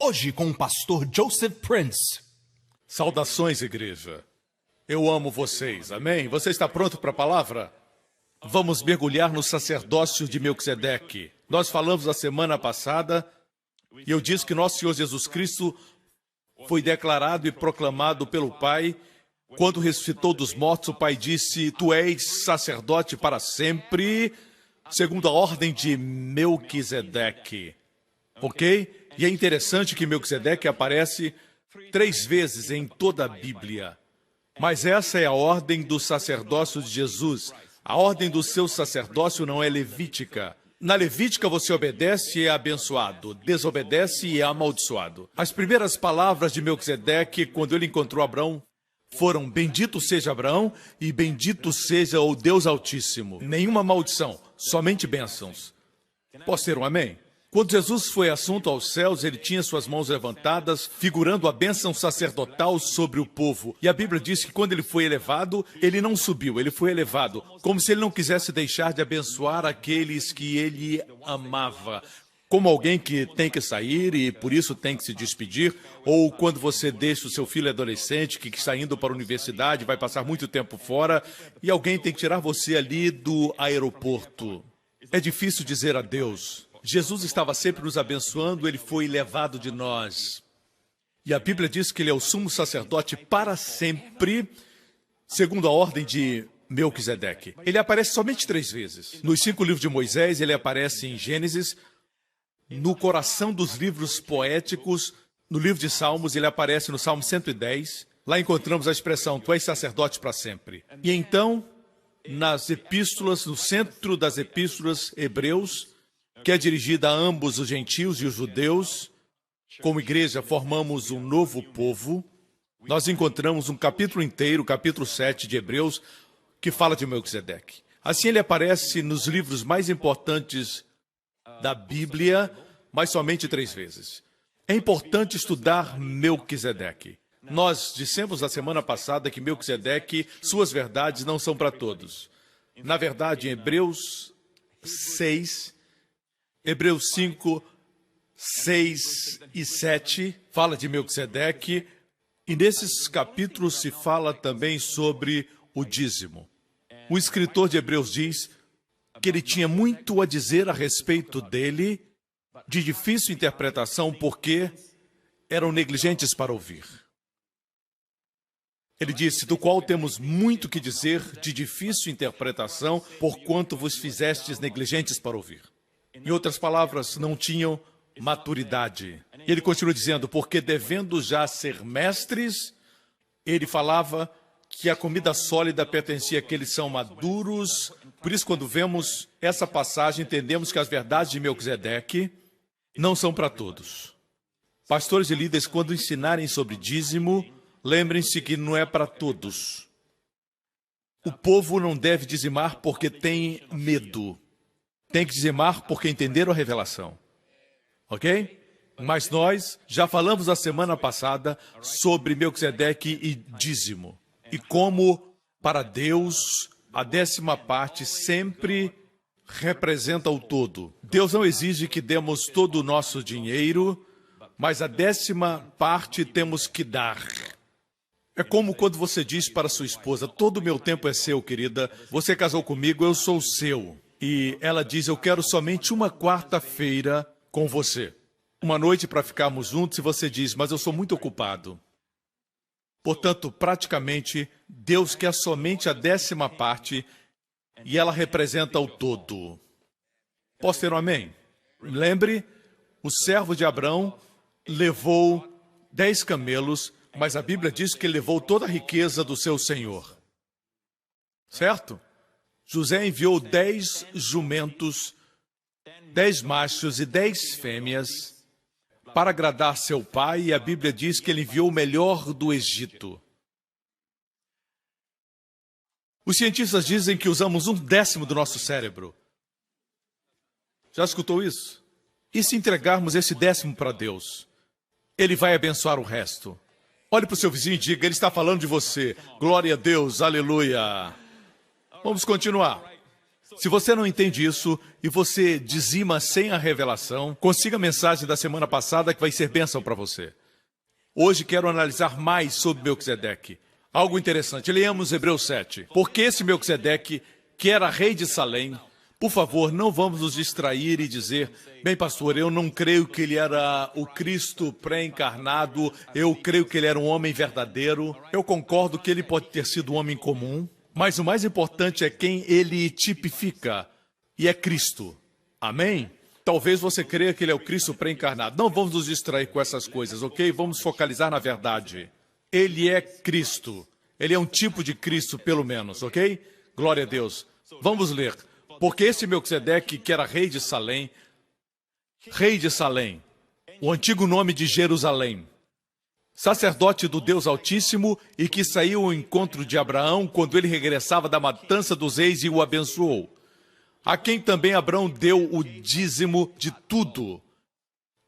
Hoje com o pastor Joseph Prince. Saudações, igreja. Eu amo vocês, amém? Você está pronto para a palavra? Vamos mergulhar no sacerdócio de Melquisedeque. Nós falamos a semana passada e eu disse que nosso Senhor Jesus Cristo foi declarado e proclamado pelo Pai. Quando ressuscitou dos mortos, o Pai disse: Tu és sacerdote para sempre, segundo a ordem de Melquisedeque. Ok? E é interessante que Melquisedeque aparece 3 vezes em toda a Bíblia. Mas essa é a ordem do sacerdócio de Jesus. A ordem do seu sacerdócio não é levítica. Na Levítica você obedece e é abençoado, desobedece e é amaldiçoado. As primeiras palavras de Melquisedeque, quando ele encontrou Abraão, foram: bendito seja Abraão e bendito seja o Deus Altíssimo. Nenhuma maldição, somente bênçãos. Posso ter um amém? Quando Jesus foi assunto aos céus, ele tinha suas mãos levantadas, figurando a bênção sacerdotal sobre o povo. E a Bíblia diz que quando ele foi elevado, ele não subiu, ele foi elevado, como se ele não quisesse deixar de abençoar aqueles que ele amava. Como alguém que tem que sair e por isso tem que se despedir, ou quando você deixa o seu filho adolescente que está indo para a universidade, vai passar muito tempo fora, e alguém tem que tirar você ali do aeroporto. É difícil dizer adeus. Jesus estava sempre nos abençoando, ele foi levado de nós. E a Bíblia diz que ele é o sumo sacerdote para sempre, segundo a ordem de Melquisedeque. Ele aparece somente 3 vezes. Nos 5 livros de Moisés, ele aparece em Gênesis. No coração dos livros poéticos, no livro de Salmos, ele aparece no Salmo 110. Lá encontramos a expressão: Tu és sacerdote para sempre. E então, nas epístolas, no centro das epístolas, Hebreus, que é dirigida a ambos os gentios e os judeus, como igreja formamos um novo povo, nós encontramos um capítulo inteiro, o capítulo 7 de Hebreus, que fala de Melquisedeque. Assim ele aparece nos livros mais importantes da Bíblia, mas somente 3 vezes. É importante estudar Melquisedeque. Nós dissemos na semana passada que Melquisedeque, suas verdades não são para todos. Na verdade, em Hebreus 6, Hebreus 5, 6 e 7 fala de Melquisedeque, e nesses capítulos se fala também sobre o dízimo. O escritor de Hebreus diz que ele tinha muito a dizer a respeito dele, de difícil interpretação, porque eram negligentes para ouvir. Ele disse: do qual temos muito que dizer, de difícil interpretação, porquanto vos fizestes negligentes para ouvir. Em outras palavras, não tinham maturidade. E ele continua dizendo: porque devendo já ser mestres, ele falava que a comida sólida pertencia àqueles que são maduros. Por isso, quando vemos essa passagem, entendemos que as verdades de Melquisedeque não são para todos. Pastores e líderes, quando ensinarem sobre dízimo, lembrem-se que não é para todos. O povo não deve dizimar porque tem medo. Tem que dizimar porque entenderam a revelação. Ok? Mas nós já falamos a semana passada sobre Melquisedeque e dízimo. E como, para Deus, a 10ª parte sempre representa o todo. Deus não exige que demos todo o nosso dinheiro, mas a 10ª parte temos que dar. É como quando você diz para sua esposa: todo o meu tempo é seu, querida. Você casou comigo, eu sou seu. E ela diz: eu quero somente uma quarta-feira com você. Uma noite para ficarmos juntos, e você diz: mas eu sou muito ocupado. Portanto, praticamente, Deus quer somente a 10ª parte e ela representa o todo. Posso ter um amém? Lembre, o servo de Abraão levou 10 camelos, mas a Bíblia diz que ele levou toda a riqueza do seu senhor. Certo? José enviou 10 jumentos, 10 machos e 10 fêmeas para agradar seu pai, e a Bíblia diz que ele enviou o melhor do Egito. Os cientistas dizem que usamos 1/10 do nosso cérebro. Já escutou isso? E se entregarmos esse 10º para Deus? Ele vai abençoar o resto. Olhe para o seu vizinho e diga: ele está falando de você. Glória a Deus, aleluia. Vamos continuar. Se você não entende isso e você dizima sem a revelação, consiga a mensagem da semana passada que vai ser bênção para você. Hoje quero analisar mais sobre Melquisedeque. Algo interessante, leamos Hebreus 7. Porque esse Melquisedeque, que era rei de Salém, por favor, não vamos nos distrair e dizer, bem, pastor, eu não creio que ele era o Cristo pré-encarnado, eu creio que ele era um homem verdadeiro. Eu concordo que ele pode ter sido um homem comum, mas o mais importante é quem ele tipifica, e é Cristo. Amém? Talvez você creia que ele é o Cristo pré-encarnado. Não vamos nos distrair com essas coisas, ok? Vamos focalizar na verdade. Ele é Cristo. Ele é um tipo de Cristo, pelo menos, ok? Glória a Deus. Vamos ler. Porque esse Melquisedeque, que era rei de Salém, o antigo nome de Jerusalém, sacerdote do Deus Altíssimo e que saiu ao encontro de Abraão quando ele regressava da matança dos reis e o abençoou, a quem também Abraão deu o dízimo de tudo.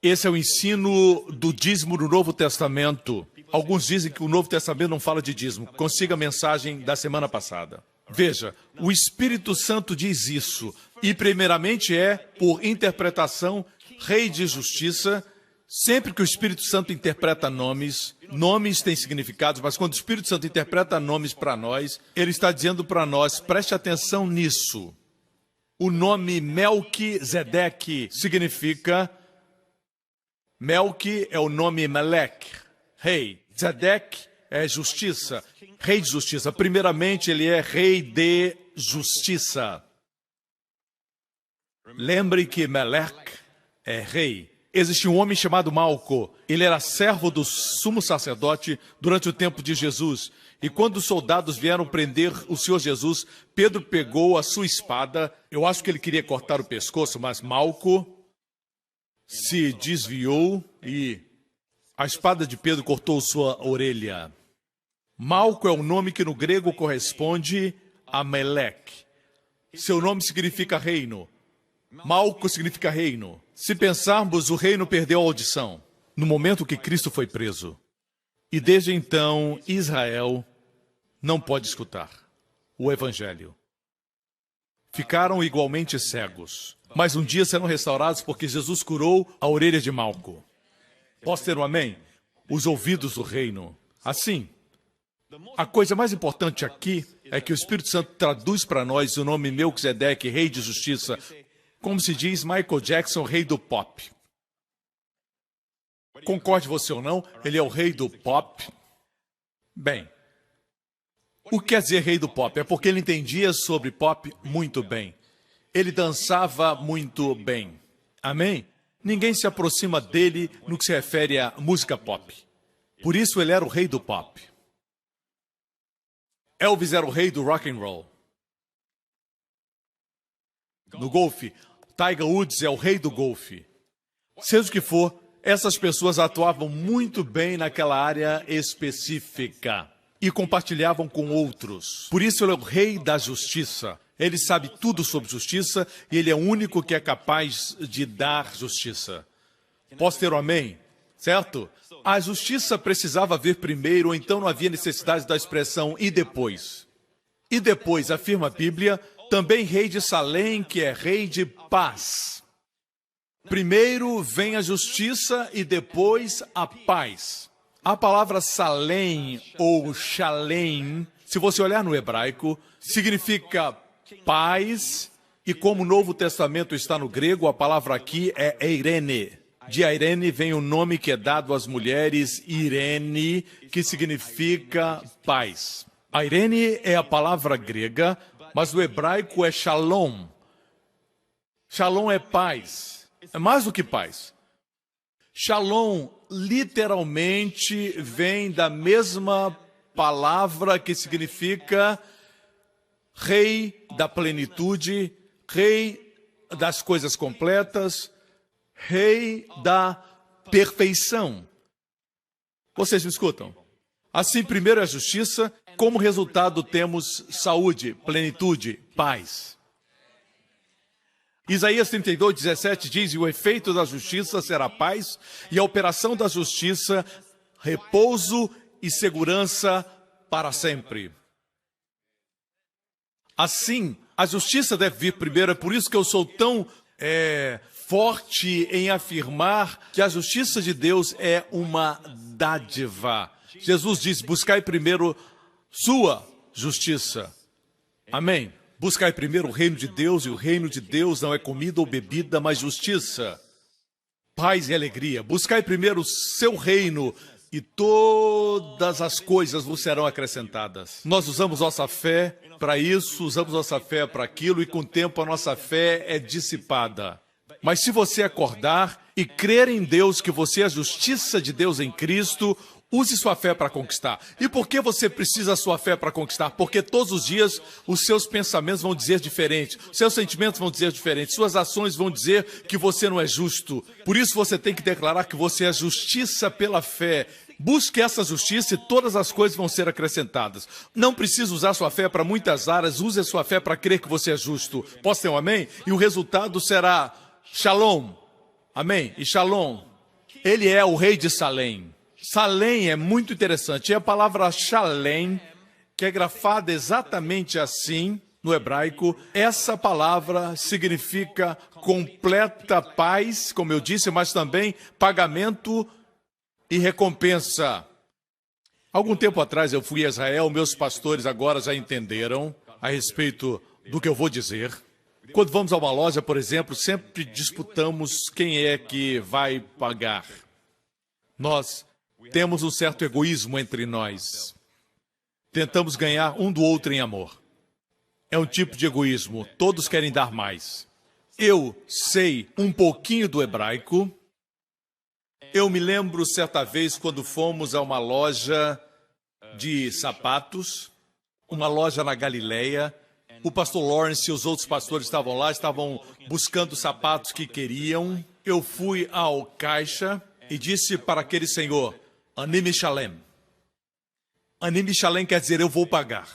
Esse é o ensino do dízimo do Novo Testamento. Alguns dizem que o Novo Testamento não fala de dízimo. Consiga a mensagem da semana passada. Veja, o Espírito Santo diz isso, e primeiramente é, por interpretação, rei de justiça. Sempre que o Espírito Santo interpreta nomes têm significados, mas quando o Espírito Santo interpreta nomes para nós, ele está dizendo para nós, preste atenção nisso. O nome Melquisedeque significa, Melqui é o nome Melech, rei. Zedeque é justiça, rei de justiça. Primeiramente, ele é rei de justiça. Lembre que Melech é rei. Existia um homem chamado Malco. Ele era servo do sumo sacerdote durante o tempo de Jesus. E quando os soldados vieram prender o Senhor Jesus, Pedro pegou a sua espada. Eu acho que ele queria cortar o pescoço, mas Malco se desviou e a espada de Pedro cortou sua orelha. Malco é o nome que no grego corresponde a Melech. Seu nome significa reino. Malco significa reino. Se pensarmos, o reino perdeu a audição no momento que Cristo foi preso. E desde então, Israel não pode escutar o Evangelho. Ficaram igualmente cegos. Mas um dia serão restaurados porque Jesus curou a orelha de Malco. Posso ter um amém? Os ouvidos do reino. Assim, a coisa mais importante aqui é que o Espírito Santo traduz para nós o nome Melquisedeque, rei de justiça, como se diz Michael Jackson, rei do pop. Concorde você ou não, ele é o rei do pop. Bem, o que quer dizer rei do pop? É porque ele entendia sobre pop muito bem. Ele dançava muito bem. Amém? Ninguém se aproxima dele no que se refere à música pop. Por isso ele era o rei do pop. Elvis era o rei do rock and roll. No golfe, Tiger Woods é o rei do golfe. Seja o que for, essas pessoas atuavam muito bem naquela área específica e compartilhavam com outros. Por isso ele é o rei da justiça. Ele sabe tudo sobre justiça e ele é o único que é capaz de dar justiça. Posso ter um amém? Certo? A justiça precisava vir primeiro, ou então não havia necessidade da expressão e depois. E depois, afirma a Bíblia, também rei de Salém, que é rei de paz. Primeiro vem a justiça e depois a paz. A palavra Salém ou Shalem, se você olhar no hebraico, significa paz, e como o Novo Testamento está no grego, a palavra aqui é Eirene. De Eirene vem o nome que é dado às mulheres, Irene, que significa paz. A Irene é a palavra grega, mas o hebraico é Shalom. Shalom é paz. É mais do que paz. Shalom literalmente vem da mesma palavra que significa rei da plenitude, rei das coisas completas, rei da perfeição. Vocês me escutam? Assim, primeiro é a justiça, como resultado temos saúde, plenitude, paz. Isaías 32:17 diz, e o efeito da justiça será paz, e a operação da justiça, repouso e segurança para sempre. Assim, A justiça deve vir primeiro, é por isso que eu sou tão forte em afirmar que a justiça de Deus é uma dádiva. Jesus disse, buscai primeiro sua justiça. Amém? Buscai primeiro o reino de Deus, e o reino de Deus não é comida ou bebida, mas justiça, paz e alegria. Buscai primeiro o seu reino, e todas as coisas vos serão acrescentadas. Nós usamos nossa fé para isso, usamos nossa fé para aquilo, e com o tempo a nossa fé é dissipada. Mas se você acordar e crer em Deus, que você é a justiça de Deus em Cristo, use sua fé para conquistar. E por que você precisa da sua fé para conquistar? Porque todos os dias os seus pensamentos vão dizer diferente, seus sentimentos vão dizer diferente, suas ações vão dizer que você não é justo. Por isso você tem que declarar que você é justiça pela fé. Busque essa justiça e todas as coisas vão ser acrescentadas. Não precisa usar sua fé para muitas áreas, use a sua fé para crer que você é justo. Posso ter um amém? E o resultado será Shalom. Amém? E Shalom, ele é o rei de Salém. Salém é muito interessante. É a palavra Shalem, que é grafada exatamente assim no hebraico. Essa palavra significa completa paz, como eu disse, mas também pagamento e recompensa. Algum tempo atrás eu fui a Israel, meus pastores agora já entenderam a respeito do que eu vou dizer. Quando vamos a uma loja, por exemplo, sempre disputamos quem é que vai pagar. Nós temos um certo egoísmo entre nós. Tentamos ganhar um do outro em amor. É um tipo de egoísmo. Todos querem dar mais. Eu sei um pouquinho do hebraico. Eu me lembro certa vez quando fomos a uma loja de sapatos, uma loja na Galileia. O pastor Lawrence e os outros pastores estavam lá, estavam buscando sapatos que queriam. Eu fui ao caixa e disse para aquele senhor, Anime Shalem. Anime Shalem quer dizer eu vou pagar.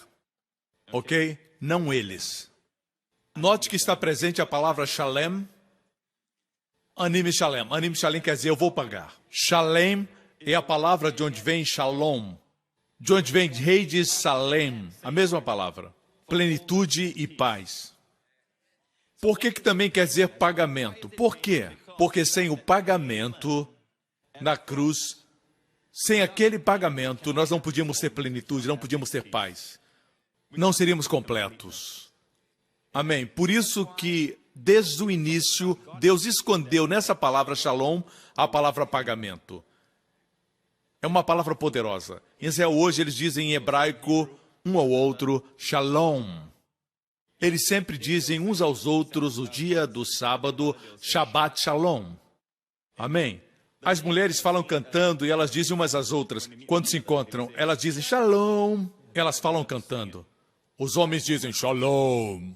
Ok? Não eles. Note que está presente a palavra Shalem. Anime Shalem. Anime Shalem quer dizer eu vou pagar. Shalem é a palavra de onde vem Shalom. De onde vem rei de Salem. A mesma palavra. Plenitude e paz. Por que também quer dizer pagamento? Por quê? Porque sem o pagamento na cruz, sem aquele pagamento, nós não podíamos ter plenitude, não podíamos ter paz. Não seríamos completos. Amém. Por isso que, desde o início, Deus escondeu nessa palavra Shalom a palavra pagamento. É uma palavra poderosa. Em Israel hoje eles dizem em hebraico um ao outro Shalom. Eles sempre dizem uns aos outros o dia do sábado, Shabbat Shalom. Amém. As mulheres falam cantando e elas dizem umas às outras. Quando se encontram, elas dizem Shalom. Elas falam cantando. Os homens dizem Shalom.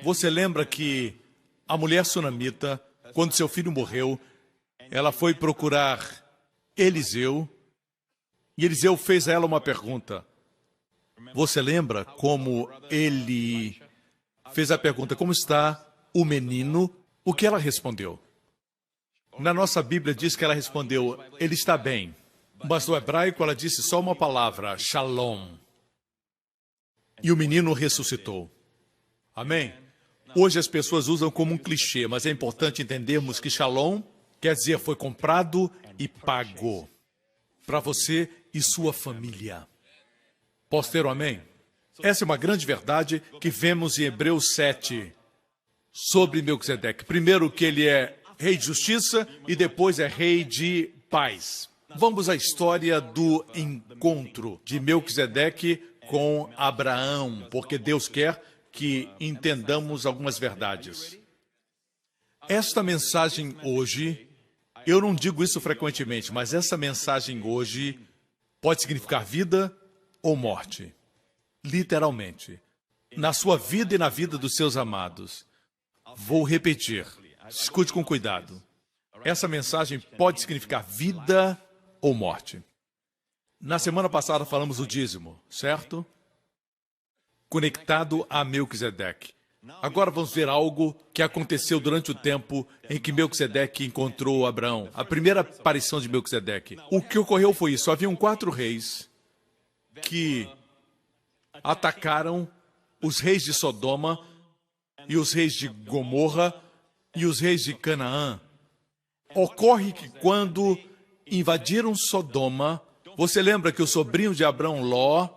Você lembra que a mulher sunamita, quando seu filho morreu, ela foi procurar Eliseu, e Eliseu fez a ela uma pergunta. Você lembra como ele fez a pergunta, como está o menino? O que ela respondeu? Na nossa Bíblia diz que ela respondeu, ele está bem. Mas no hebraico ela disse só uma palavra, Shalom. E o menino ressuscitou. Amém? Hoje as pessoas usam como um clichê, mas é importante entendermos que Shalom quer dizer foi comprado e pago para você e sua família. Posso ter um amém? Essa é uma grande verdade que vemos em Hebreus 7 sobre Melquisedeque. Primeiro que ele é rei de justiça e depois é rei de paz. Vamos à história do encontro de Melquisedeque com Abraão, porque Deus quer que entendamos algumas verdades. Esta mensagem hoje, eu não digo isso frequentemente, mas essa mensagem hoje pode significar vida ou morte. Literalmente. Na sua vida e na vida dos seus amados. Vou repetir. Escute com cuidado. Essa mensagem pode significar vida ou morte. Na semana passada falamos do dízimo, certo? Conectado a Melquisedeque. Agora vamos ver algo que aconteceu durante o tempo em que Melquisedeque encontrou Abraão. A primeira aparição de Melquisedeque. O que ocorreu foi isso. Haviam 4 reis que atacaram os reis de Sodoma e os reis de Gomorra e os reis de Canaã. Ocorre que quando invadiram Sodoma, você lembra que o sobrinho de Abraão, Ló,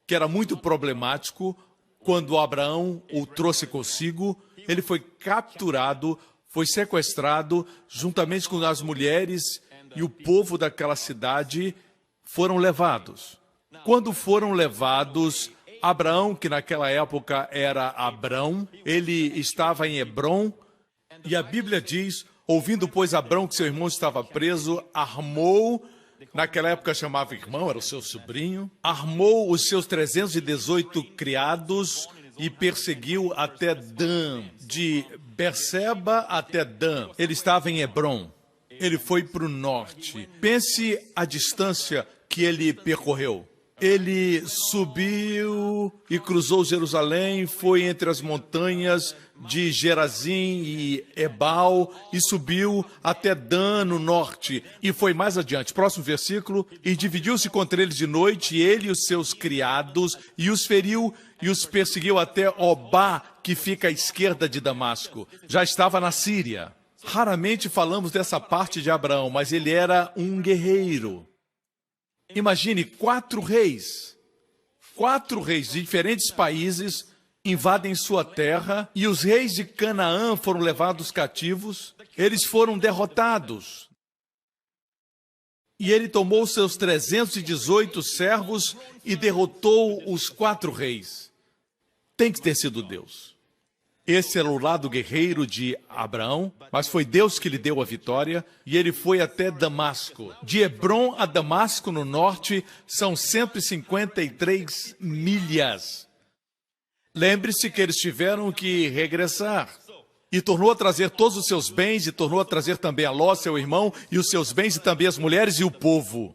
que era muito problemático, quando Abraão o trouxe consigo, ele foi capturado, foi sequestrado, juntamente com as mulheres e o povo daquela cidade foram levados. Quando foram levados, Abraão, que naquela época era Abrão, ele estava em Hebrom, e a Bíblia diz, ouvindo, pois, Abrão que seu irmão estava preso, armou, naquela época chamava irmão, era o seu sobrinho, armou os seus 318 criados e perseguiu até Dan, de Berseba até Dan. Ele estava em Hebrom. Ele foi para o norte. Pense a distância que ele percorreu. Ele subiu e cruzou Jerusalém, foi entre as montanhas de Gerazim e Ebal e subiu até Dan, no norte. E foi mais adiante, próximo versículo, e dividiu-se contra eles de noite, ele e os seus criados, e os feriu e os perseguiu até Obá, que fica à esquerda de Damasco. Já estava na Síria. Raramente falamos dessa parte de Abraão, mas ele era um guerreiro. Imagine 4 reis de diferentes países invadem sua terra e os reis de Canaã foram levados cativos, eles foram derrotados. E ele tomou seus 318 servos e derrotou os 4 reis. Tem que ter sido Deus. Esse era o lado guerreiro de Abraão, mas foi Deus que lhe deu a vitória, e ele foi até Damasco. De Hebrom a Damasco, no norte, são 153 milhas. Lembre-se que eles tiveram que regressar. E tornou a trazer todos os seus bens, e tornou a trazer também a Ló, seu irmão, e os seus bens, e também as mulheres e o povo.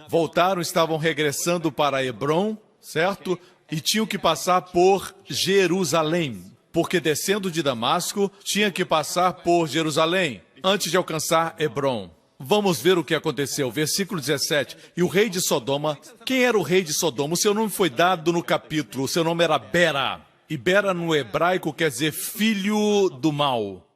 Voltaram, estavam regressando para Hebrom, certo? E tinham que passar por Jerusalém, porque descendo de Damasco, tinha que passar por Jerusalém, antes de alcançar Hebrom. Vamos ver o que aconteceu. Versículo 17. E o rei de Sodoma, quem era o rei de Sodoma? O seu nome foi dado no capítulo, o seu nome era Bera. E Bera no hebraico quer dizer filho do mal.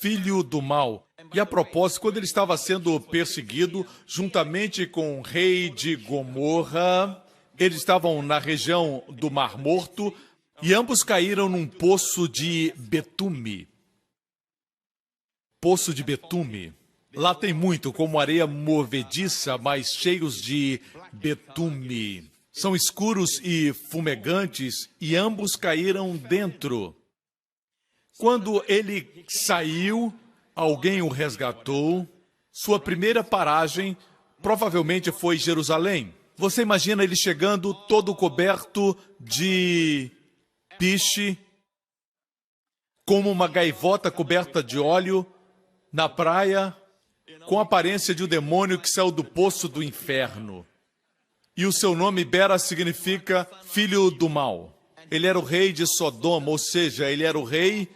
Filho do mal. E a propósito, quando ele estava sendo perseguido, juntamente com o rei de Gomorra, eles estavam na região do Mar Morto, e ambos caíram num poço de betume. Poço de betume. Lá tem muito, como areia movediça, mas cheios de betume. São escuros e fumegantes, e ambos caíram dentro. Quando ele saiu, alguém o resgatou. Sua primeira paragem provavelmente foi Jerusalém. Você imagina ele chegando todo coberto de piche, como uma gaivota coberta de óleo, na praia, com a aparência de um demônio que saiu do poço do inferno. E o seu nome, Bera, significa filho do mal. Ele era o rei de Sodoma, ou seja, ele era o rei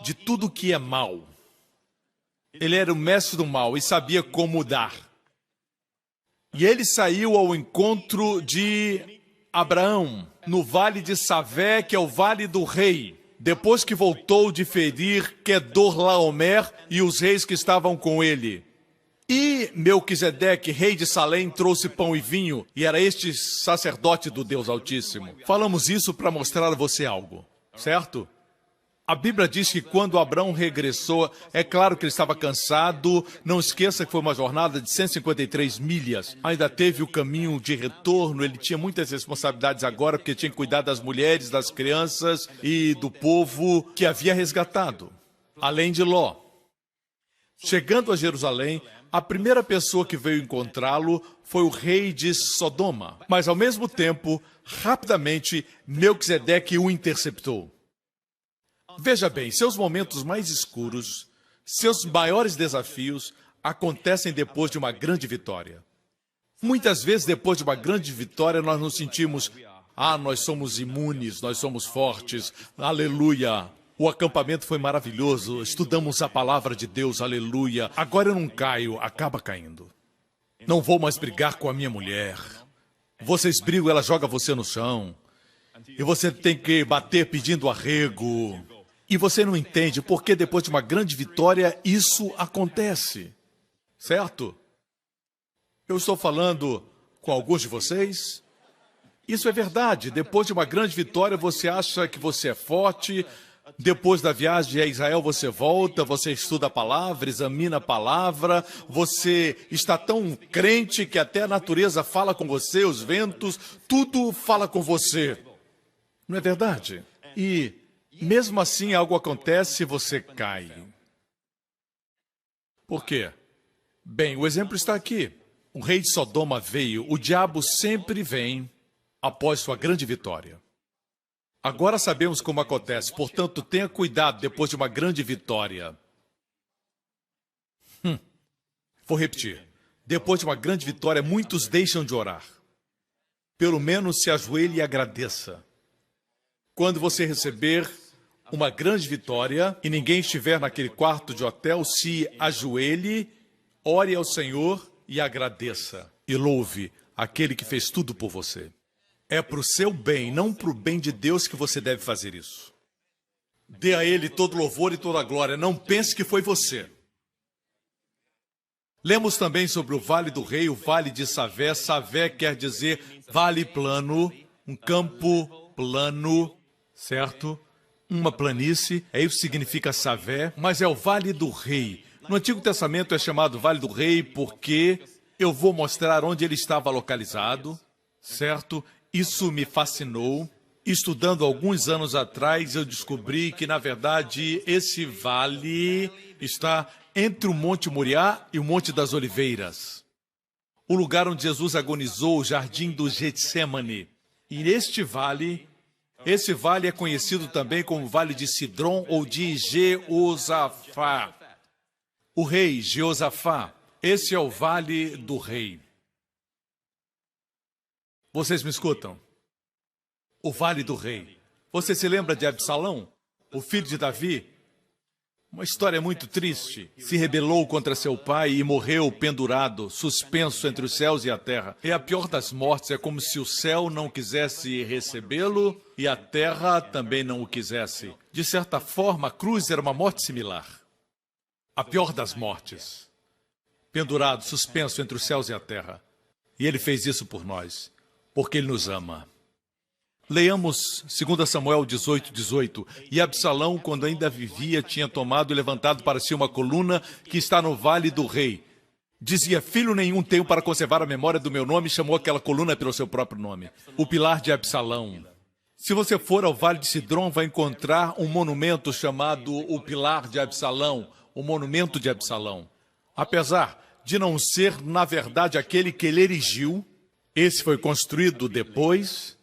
de tudo que é mal. Ele era o mestre do mal e sabia como dar. E ele saiu ao encontro de Abraão, no vale de Savé, que é o vale do rei, depois que voltou de ferir Quedorlaomer e os reis que estavam com ele. E Melquisedeque, rei de Salém, trouxe pão e vinho, e era este sacerdote do Deus Altíssimo. Falamos isso para mostrar a você algo, certo? A Bíblia diz que quando Abraão regressou, é claro que ele estava cansado, não esqueça que foi uma jornada de 153 milhas. Ainda teve o caminho de retorno, ele tinha muitas responsabilidades agora, porque tinha que cuidar das mulheres, das crianças e do povo que havia resgatado, além de Ló. Chegando a Jerusalém, a primeira pessoa que veio encontrá-lo foi o rei de Sodoma. Mas, ao mesmo tempo, rapidamente, Melquisedeque o interceptou. Veja bem, seus momentos mais escuros, seus maiores desafios, acontecem depois de uma grande vitória. Muitas vezes, depois de uma grande vitória, nós nos sentimos, nós somos imunes, nós somos fortes, aleluia. O acampamento foi maravilhoso, estudamos a palavra de Deus, aleluia. Agora eu não caio, acaba caindo. Não vou mais brigar com a minha mulher. Vocês brigam, ela joga você no chão. E você tem que bater pedindo arrego. E você não entende porque depois de uma grande vitória isso acontece. Certo? Eu estou falando com alguns de vocês. Isso é verdade. Depois de uma grande vitória, você acha que você é forte. Depois da viagem a Israel, você volta, você estuda a palavra, examina a palavra. Você está tão crente que até a natureza fala com você, os ventos, tudo fala com você. Não é verdade? E, mesmo assim, algo acontece e você cai. Por quê? Bem, o exemplo está aqui. O rei de Sodoma veio, o diabo sempre vem após sua grande vitória. Agora sabemos como acontece, portanto, tenha cuidado depois de uma grande vitória. Vou repetir. Depois de uma grande vitória, muitos deixam de orar. Pelo menos se ajoelhe e agradeça. Quando você receber uma grande vitória e ninguém estiver naquele quarto de hotel, se ajoelhe, ore ao Senhor e agradeça. E louve aquele que fez tudo por você. É para o seu bem, não para o bem de Deus que você deve fazer isso. Dê a Ele todo louvor e toda glória. Não pense que foi você. Lemos também sobre o Vale do Rei, o Vale de Savé. Savé quer dizer vale plano, um campo plano, certo? Uma planície, é isso que significa Savé, mas é o Vale do Rei. No Antigo Testamento é chamado Vale do Rei porque eu vou mostrar onde ele estava localizado, certo? Isso me fascinou. Estudando alguns anos atrás, eu descobri que, na verdade, esse vale está entre o Monte Moriá e o Monte das Oliveiras. O lugar onde Jesus agonizou, o Jardim do Getsemane. E esse vale é conhecido também como Vale de Sidrom ou de Jeosafá. O rei Jeosafá, esse é o Vale do Rei. Vocês me escutam? O Vale do Rei. Você se lembra de Absalão, o filho de Davi? Uma história muito triste. Se rebelou contra seu pai e morreu pendurado, suspenso entre os céus e a terra. É a pior das mortes, é como se o céu não quisesse recebê-lo e a terra também não o quisesse. De certa forma, a cruz era uma morte similar. A pior das mortes. Pendurado, suspenso entre os céus e a terra. E ele fez isso por nós. Porque ele nos ama. Leiamos 2 Samuel 18:18. E Absalão, quando ainda vivia, tinha tomado e levantado para si uma coluna que está no Vale do Rei. Dizia, filho nenhum tenho para conservar a memória do meu nome, e chamou aquela coluna pelo seu próprio nome. O pilar de Absalão. Se você for ao Vale de Sidrom, vai encontrar um monumento chamado o pilar de Absalão, o monumento de Absalão. Apesar de não ser, na verdade, aquele que ele erigiu, esse foi construído depois,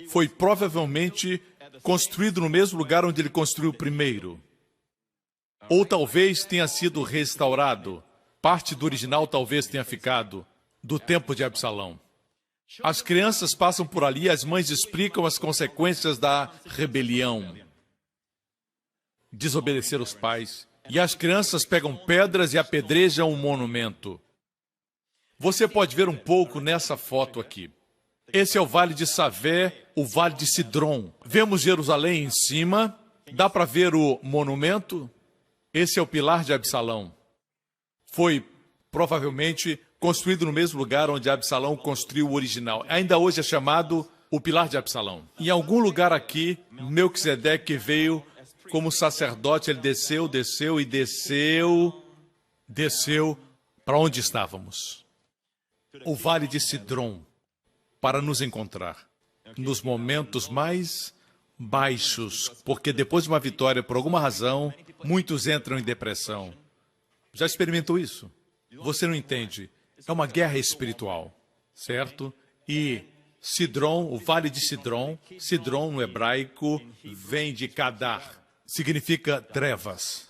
foi provavelmente construído no mesmo lugar onde ele construiu primeiro. Ou talvez tenha sido restaurado. Parte do original talvez tenha ficado do tempo de Absalão. As crianças passam por ali e as mães explicam as consequências da rebelião. Desobedecer os pais. E as crianças pegam pedras e apedrejam o monumento. Você pode ver um pouco nessa foto aqui. Esse é o Vale de Savé, o Vale de Sidrom. Vemos Jerusalém em cima. Dá para ver o monumento? Esse é o pilar de Absalão. Foi, provavelmente, construído no mesmo lugar onde Absalão construiu o original. Ainda hoje é chamado o pilar de Absalão. Em algum lugar aqui, Melquisedeque veio como sacerdote. Ele desceu para onde estávamos. O Vale de Sidrom, para nos encontrar nos momentos mais baixos, porque depois de uma vitória, por alguma razão, muitos entram em depressão. Já experimentou isso? Você não entende. É uma guerra espiritual, certo? E Sidrom, o Vale de Sidrom, Sidrom no hebraico vem de Kadar, significa trevas.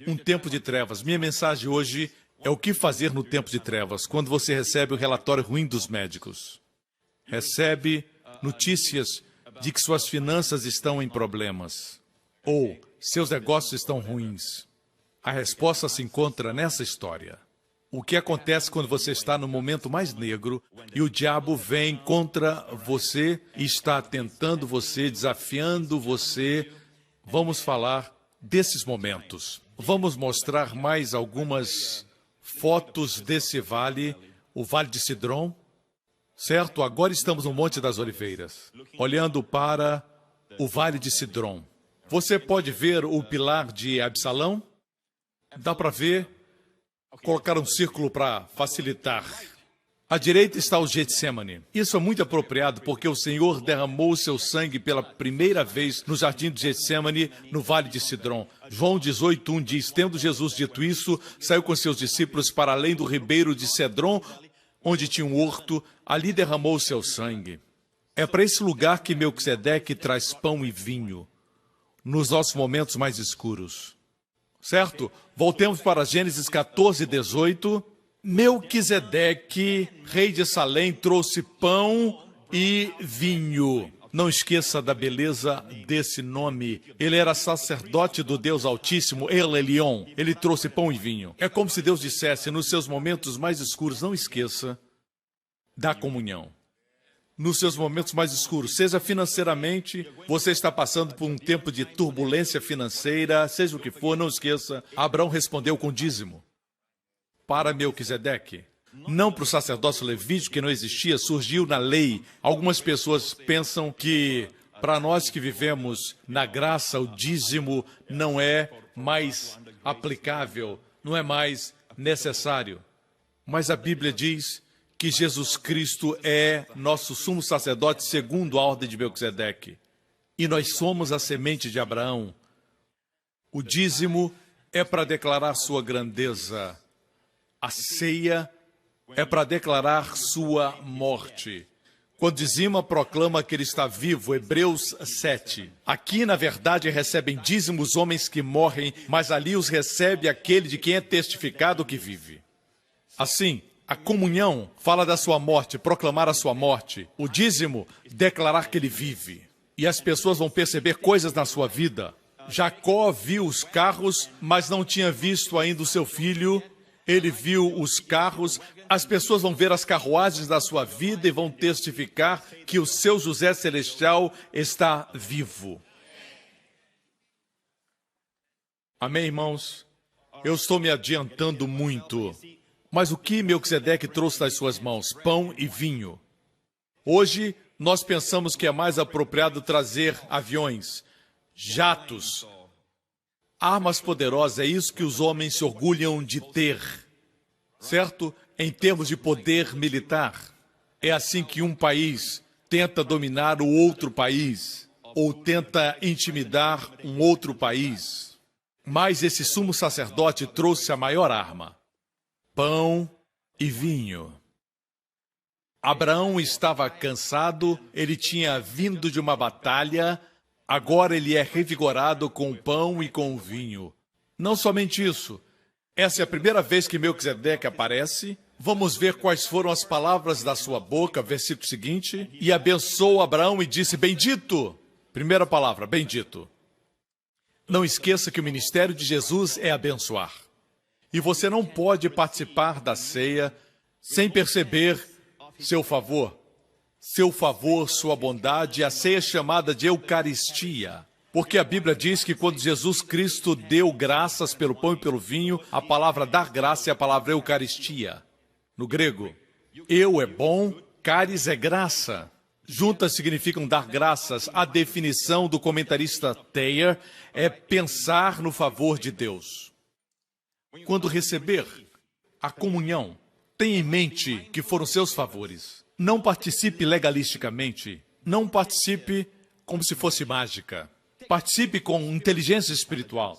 Um tempo de trevas. Minha mensagem hoje é o que fazer no tempo de trevas, quando você recebe o relatório ruim dos médicos. Recebe notícias de que suas finanças estão em problemas, ou seus negócios estão ruins. A resposta se encontra nessa história. O que acontece quando você está no momento mais negro e o diabo vem contra você e está tentando você, desafiando você. Vamos falar desses momentos. Vamos mostrar mais algumas fotos desse vale, o Vale de Cedron. Certo? Agora estamos no Monte das Oliveiras, olhando para o Vale de Cedron. Você pode ver o pilar de Absalão? Dá para ver? Colocar um círculo para facilitar. À direita está o Getsemane. Isso é muito apropriado porque o Senhor derramou o seu sangue pela primeira vez no jardim de Getsemane, no Vale de Cedron. João 18:1 diz: tendo Jesus dito isso, saiu com seus discípulos para além do ribeiro de Cedron, onde tinha um horto, ali derramou o seu sangue. É para esse lugar que Melquisedeque traz pão e vinho, nos nossos momentos mais escuros. Certo? Voltemos para Gênesis 14:18. Melquisedeque, rei de Salém, trouxe pão e vinho. Não esqueça da beleza desse nome. Ele era sacerdote do Deus Altíssimo, El Elyon. Ele trouxe pão e vinho. É como se Deus dissesse, nos seus momentos mais escuros, não esqueça da comunhão. Nos seus momentos mais escuros, seja financeiramente, você está passando por um tempo de turbulência financeira, seja o que for, não esqueça. Abraão respondeu com dízimo para Melquisedeque. Não para o sacerdócio levítico, que não existia, surgiu na lei. Algumas pessoas pensam que, para nós que vivemos na graça, o dízimo não é mais aplicável, não é mais necessário. Mas a Bíblia diz que Jesus Cristo é nosso sumo sacerdote segundo a ordem de Melquisedeque. E nós somos a semente de Abraão. O dízimo é para declarar sua grandeza. A ceia é para declarar sua morte. Quando dizima, proclama que ele está vivo, Hebreus 7. Aqui, na verdade, recebem dízimos homens que morrem, mas ali os recebe aquele de quem é testificado que vive. Assim, a comunhão fala da sua morte, proclamar a sua morte. O dízimo, declarar que ele vive. E as pessoas vão perceber coisas na sua vida. Jacó viu os carros, mas não tinha visto ainda o seu filho. Ele viu os carros. As pessoas vão ver as carruagens da sua vida e vão testificar que o seu José Celestial está vivo. Amém, irmãos? Eu estou me adiantando muito. Mas o que Melquisedeque trouxe das suas mãos? Pão e vinho. Hoje, nós pensamos que é mais apropriado trazer aviões, jatos, armas poderosas. É isso que os homens se orgulham de ter, certo? Em termos de poder militar. É assim que um país tenta dominar o outro país, ou tenta intimidar um outro país. Mas esse sumo sacerdote trouxe a maior arma: pão e vinho. Abraão estava cansado, ele tinha vindo de uma batalha, agora ele é revigorado com o pão e com o vinho. Não somente isso, essa é a primeira vez que Melquisedeque aparece. Vamos ver quais foram as palavras da sua boca, versículo seguinte. E abençoou Abraão e disse: bendito. Primeira palavra, bendito. Não esqueça que o ministério de Jesus é abençoar. E você não pode participar da ceia sem perceber seu favor, sua bondade. A ceia é chamada de Eucaristia, porque a Bíblia diz que quando Jesus Cristo deu graças pelo pão e pelo vinho, a palavra dar graça é a palavra Eucaristia. No grego, eu é bom, caris é graça. Juntas significam dar graças. A definição do comentarista Thayer é pensar no favor de Deus. Quando receber a comunhão, tenha em mente que foram seus favores. Não participe legalisticamente. Não participe como se fosse mágica. Participe com inteligência espiritual.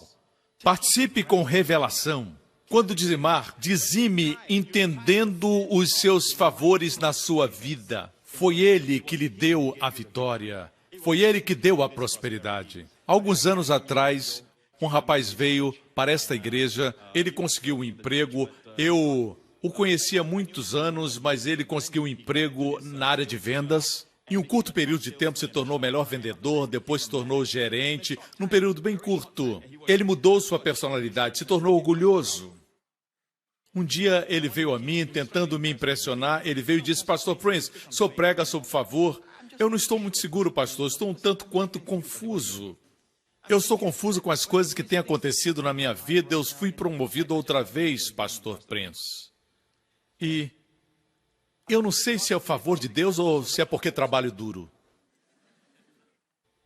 Participe com revelação. Quando dizimar, dizime entendendo os seus favores na sua vida. Foi Ele que lhe deu a vitória. Foi Ele que deu a prosperidade. Alguns anos atrás, um rapaz veio para esta igreja, ele conseguiu um emprego. Eu o conhecia há muitos anos, mas ele conseguiu um emprego na área de vendas. Em um curto período de tempo se tornou o melhor vendedor, depois se tornou gerente. Num período bem curto, ele mudou sua personalidade, se tornou orgulhoso. Um dia ele veio a mim, tentando me impressionar, ele veio e disse, Pastor Prince, o senhor prega sobre favor? Eu não estou muito seguro, pastor, estou um tanto quanto confuso. Eu estou confuso com as coisas que têm acontecido na minha vida, eu fui promovido outra vez, Pastor Prince. E eu não sei se é o favor de Deus ou se é porque trabalho duro.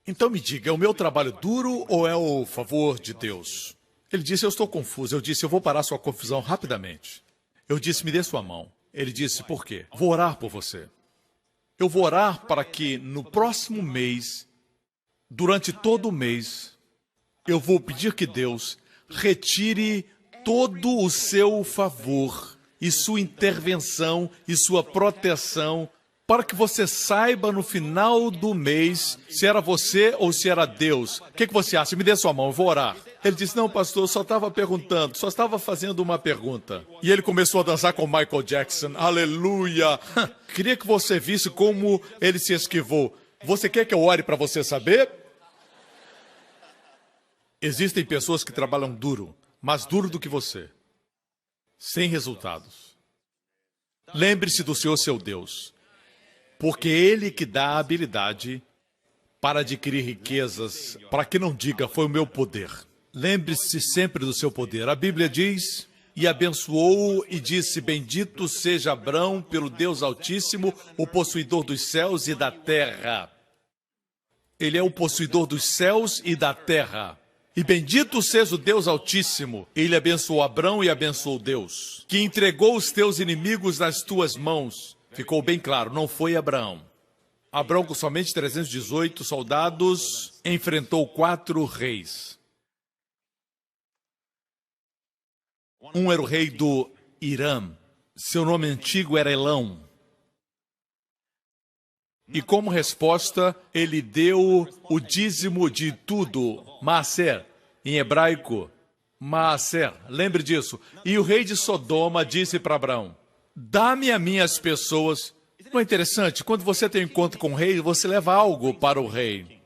Então me diga, é o meu trabalho duro ou é o favor de Deus? Ele disse, eu estou confuso. Eu disse, eu vou parar sua confusão rapidamente. Eu disse, me dê sua mão. Ele disse, por quê? Vou orar por você. Eu vou orar para que no próximo mês, durante todo o mês, eu vou pedir que Deus retire todo o seu favor e sua intervenção e sua proteção para que você saiba no final do mês se era você ou se era Deus. O que você acha? Me dê sua mão, eu vou orar. Ele disse, não, pastor, eu só estava perguntando, só estava fazendo uma pergunta. E ele começou a dançar com Michael Jackson. Aleluia! Queria que você visse como ele se esquivou. Você quer que eu ore para você saber? Existem pessoas que trabalham duro, mais duro do que você, sem resultados. Lembre-se do Senhor, seu Deus. Porque Ele que dá a habilidade para adquirir riquezas, para que não diga, foi o meu poder. Lembre-se sempre do seu poder. A Bíblia diz, e abençoou e disse, bendito seja Abrão pelo Deus Altíssimo, o possuidor dos céus e da terra. Ele é o possuidor dos céus e da terra. E bendito seja o Deus Altíssimo. Ele abençoou Abrão e abençoou Deus, que entregou os teus inimigos nas tuas mãos. Ficou bem claro, não foi Abraão. Abraão, com somente 318 soldados, enfrentou 4 reis. Um era o rei do Irã. Seu nome antigo era Elão. E como resposta, ele deu o dízimo de tudo, Maaser, em hebraico, Maaser, lembre disso. E o rei de Sodoma disse para Abraão, dá-me a minhas pessoas. Não é interessante? Quando você tem um encontro com o rei, você leva algo para o rei.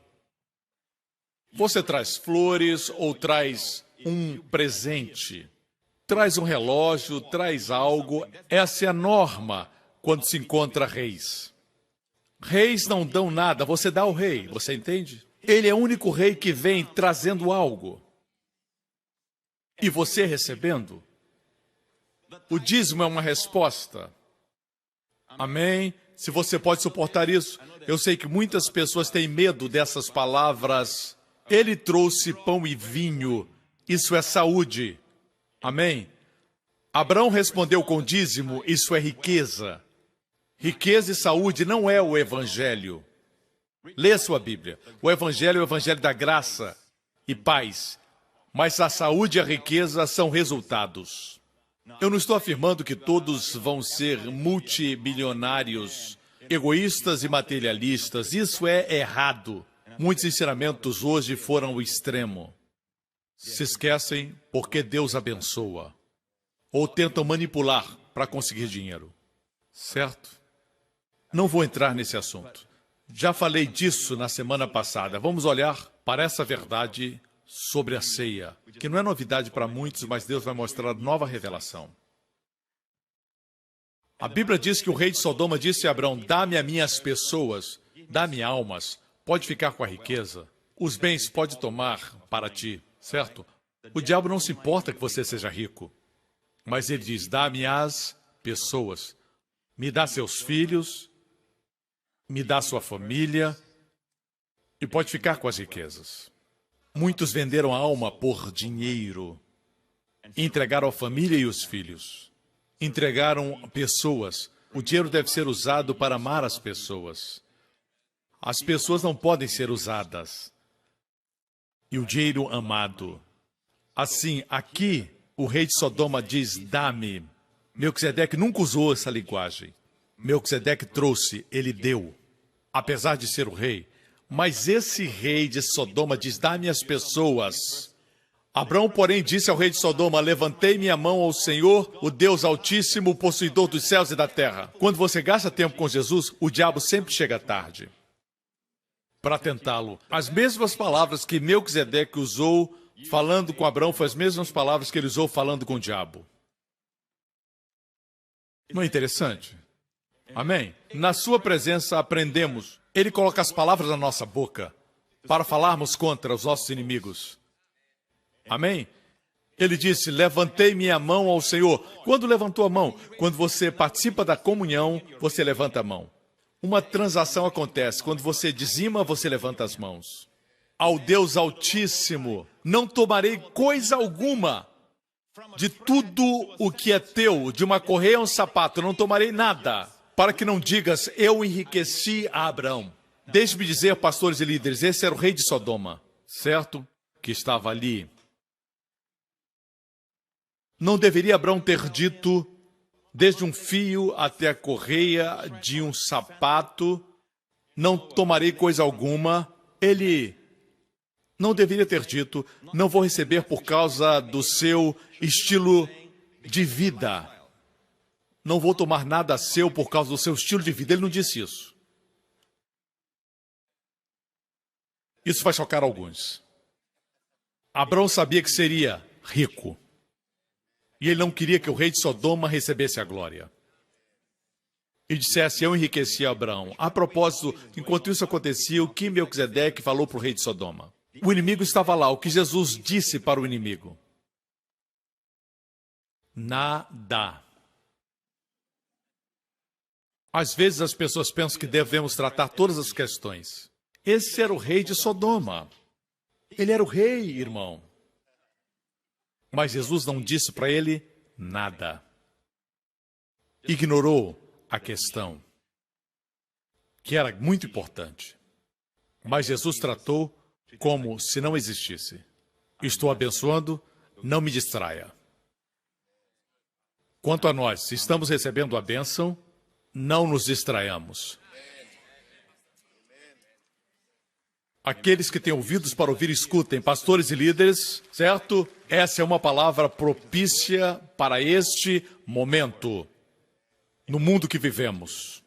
Você traz flores ou traz um presente. Traz um relógio, traz algo. Essa é a norma quando se encontra reis. Reis não dão nada, você dá ao rei, você entende? Ele é o único rei que vem trazendo algo. E você recebendo. O dízimo é uma resposta. Amém? Se você pode suportar isso, eu sei que muitas pessoas têm medo dessas palavras. Ele trouxe pão e vinho. Isso é saúde. Amém? Abraão respondeu com dízimo, isso é riqueza. Riqueza e saúde não é o evangelho. Lê sua Bíblia. O evangelho é o evangelho da graça e paz. Mas a saúde e a riqueza são resultados. Eu não estou afirmando que todos vão ser multimilionários, egoístas e materialistas. Isso é errado. Muitos ensinamentos hoje foram ao extremo. Se esquecem porque Deus abençoa. Ou tentam manipular para conseguir dinheiro. Certo? Não vou entrar nesse assunto. Já falei disso na semana passada. Vamos olhar para essa verdade sobre a ceia, que não é novidade para muitos, mas Deus vai mostrar nova revelação. A Bíblia diz que o rei de Sodoma disse a Abraão, dá-me as minhas pessoas, dá-me almas, pode ficar com a riqueza, os bens pode tomar para ti, certo? O diabo não se importa que você seja rico, mas ele diz, dá-me as pessoas, me dá seus filhos, me dá sua família e pode ficar com as riquezas. Muitos venderam a alma por dinheiro. Entregaram a família e os filhos. Entregaram pessoas. O dinheiro deve ser usado para amar as pessoas. As pessoas não podem ser usadas. E o dinheiro amado. Assim, aqui, o rei de Sodoma diz, dá-me. Melquisedeque nunca usou essa linguagem. Melquisedeque trouxe, ele deu. Apesar de ser o rei. Mas esse rei de Sodoma diz, dá-me as pessoas. Abraão, porém, disse ao rei de Sodoma, levantei minha mão ao Senhor, o Deus Altíssimo, o possuidor dos céus e da terra. Quando você gasta tempo com Jesus, o diabo sempre chega tarde para tentá-lo. As mesmas palavras que Melquisedeque usou falando com Abraão, foram as mesmas palavras que ele usou falando com o diabo. Não é interessante? Amém? Na sua presença aprendemos. Ele coloca as palavras na nossa boca para falarmos contra os nossos inimigos. Amém? Ele disse, levantei minha mão ao Senhor. Quando levantou a mão? Quando você participa da comunhão, você levanta a mão. Uma transação acontece. Quando você dizima, você levanta as mãos. Ao Deus Altíssimo, não tomarei coisa alguma de tudo o que é teu, de uma correia a um sapato, não tomarei nada, para que não digas, eu enriqueci a Abraão. Deixe-me dizer, pastores e líderes, esse era o rei de Sodoma, certo? Que estava ali. Não deveria Abraão ter dito, desde um fio até a correia de um sapato, não tomarei coisa alguma. Ele não deveria ter dito, não vou receber por causa do seu estilo de vida. Não vou tomar nada seu por causa do seu estilo de vida. Ele não disse isso. Isso vai chocar alguns. Abraão sabia que seria rico. E ele não queria que o rei de Sodoma recebesse a glória. E dissesse, eu enriqueci Abraão. A propósito, enquanto isso acontecia, o que Melquisedeque falou para o rei de Sodoma? O inimigo estava lá. O que Jesus disse para o inimigo? Nada. Às vezes as pessoas pensam que devemos tratar todas as questões. Esse era o rei de Sodoma. Ele era o rei, irmão. Mas Jesus não disse para ele nada. Ignorou a questão, que era muito importante. Mas Jesus tratou como se não existisse. Estou abençoando, não me distraia. Quanto a nós, se estamos recebendo a bênção, não nos distraiamos. Aqueles que têm ouvidos para ouvir, escutem, pastores e líderes, certo? Essa é uma palavra propícia para este momento, no mundo que vivemos.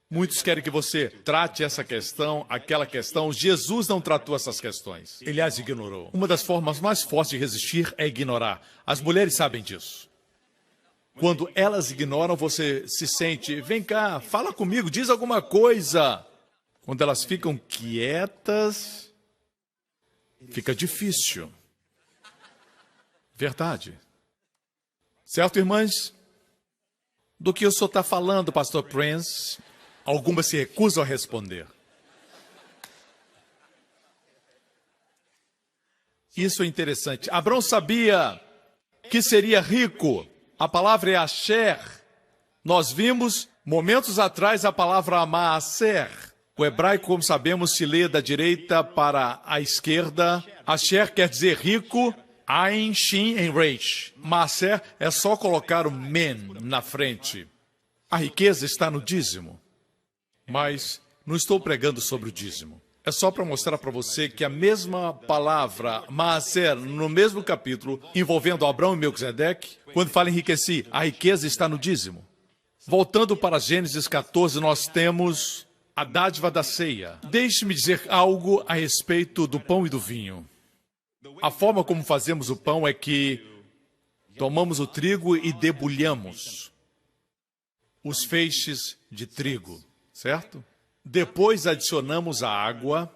Muitos querem que você trate essa questão, aquela questão. Jesus não tratou essas questões. Ele as ignorou. Uma das formas mais fortes de resistir é ignorar. As mulheres sabem disso. Quando elas ignoram, você se sente, vem cá, fala comigo, diz alguma coisa. Quando elas ficam quietas, fica difícil. Verdade. Certo, irmãs? Do que o senhor está falando, pastor Prince? Algumas se recusam a responder. Isso é interessante. Abraão sabia que seria rico. A palavra é Asher. Nós vimos, momentos atrás, a palavra Maaser. O hebraico, como sabemos, se lê da direita para a esquerda. Asher quer dizer rico. Ain, Shin, em Reish. Maaser é só colocar o men na frente. A riqueza está no dízimo. Mas não estou pregando sobre o dízimo. É só para mostrar para você que a mesma palavra, Maaser, no mesmo capítulo, envolvendo Abraão e Melquisedeque, quando fala enriqueci, a riqueza está no dízimo. Voltando para Gênesis 14, nós temos a dádiva da ceia. Deixe-me dizer algo a respeito do pão e do vinho. A forma como fazemos o pão é que tomamos o trigo e debulhamos os feixes de trigo, certo? Depois adicionamos a água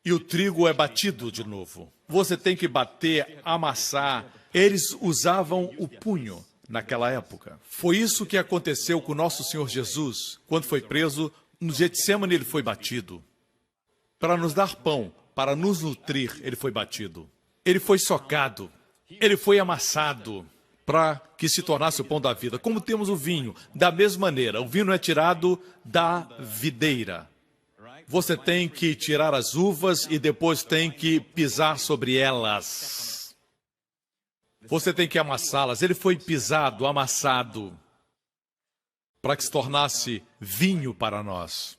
e o trigo é batido de novo. Você tem que bater, amassar. Eles usavam o punho naquela época. Foi isso que aconteceu com nosso Senhor Jesus. Quando foi preso, no Getsemane ele foi batido. Para nos dar pão, para nos nutrir, ele foi batido. Ele foi socado, ele foi amassado para que se tornasse o pão da vida. Como temos o vinho, da mesma maneira, o vinho é tirado da videira. Você tem que tirar as uvas e depois tem que pisar sobre elas. Você tem que amassá-las. Ele foi pisado, amassado, para que se tornasse vinho para nós.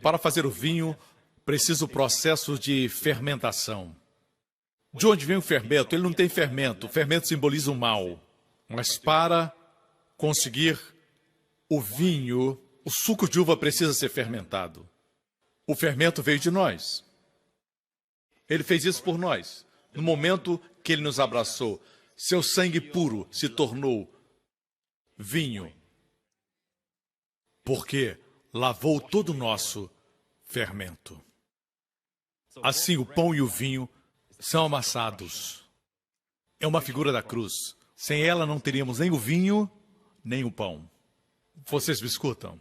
Para fazer o vinho, precisa o processo de fermentação. De onde vem o fermento? Ele não tem fermento. O fermento simboliza o mal. Mas para conseguir o vinho, o suco de uva precisa ser fermentado. O fermento veio de nós. Ele fez isso por nós. no momento que ele nos abraçou, seu sangue puro se tornou vinho, porque lavou todo o nosso fermento. Assim, o pão e o vinho são amassados. É uma figura da cruz. Sem ela não teríamos nem o vinho, nem o pão. Vocês me escutam?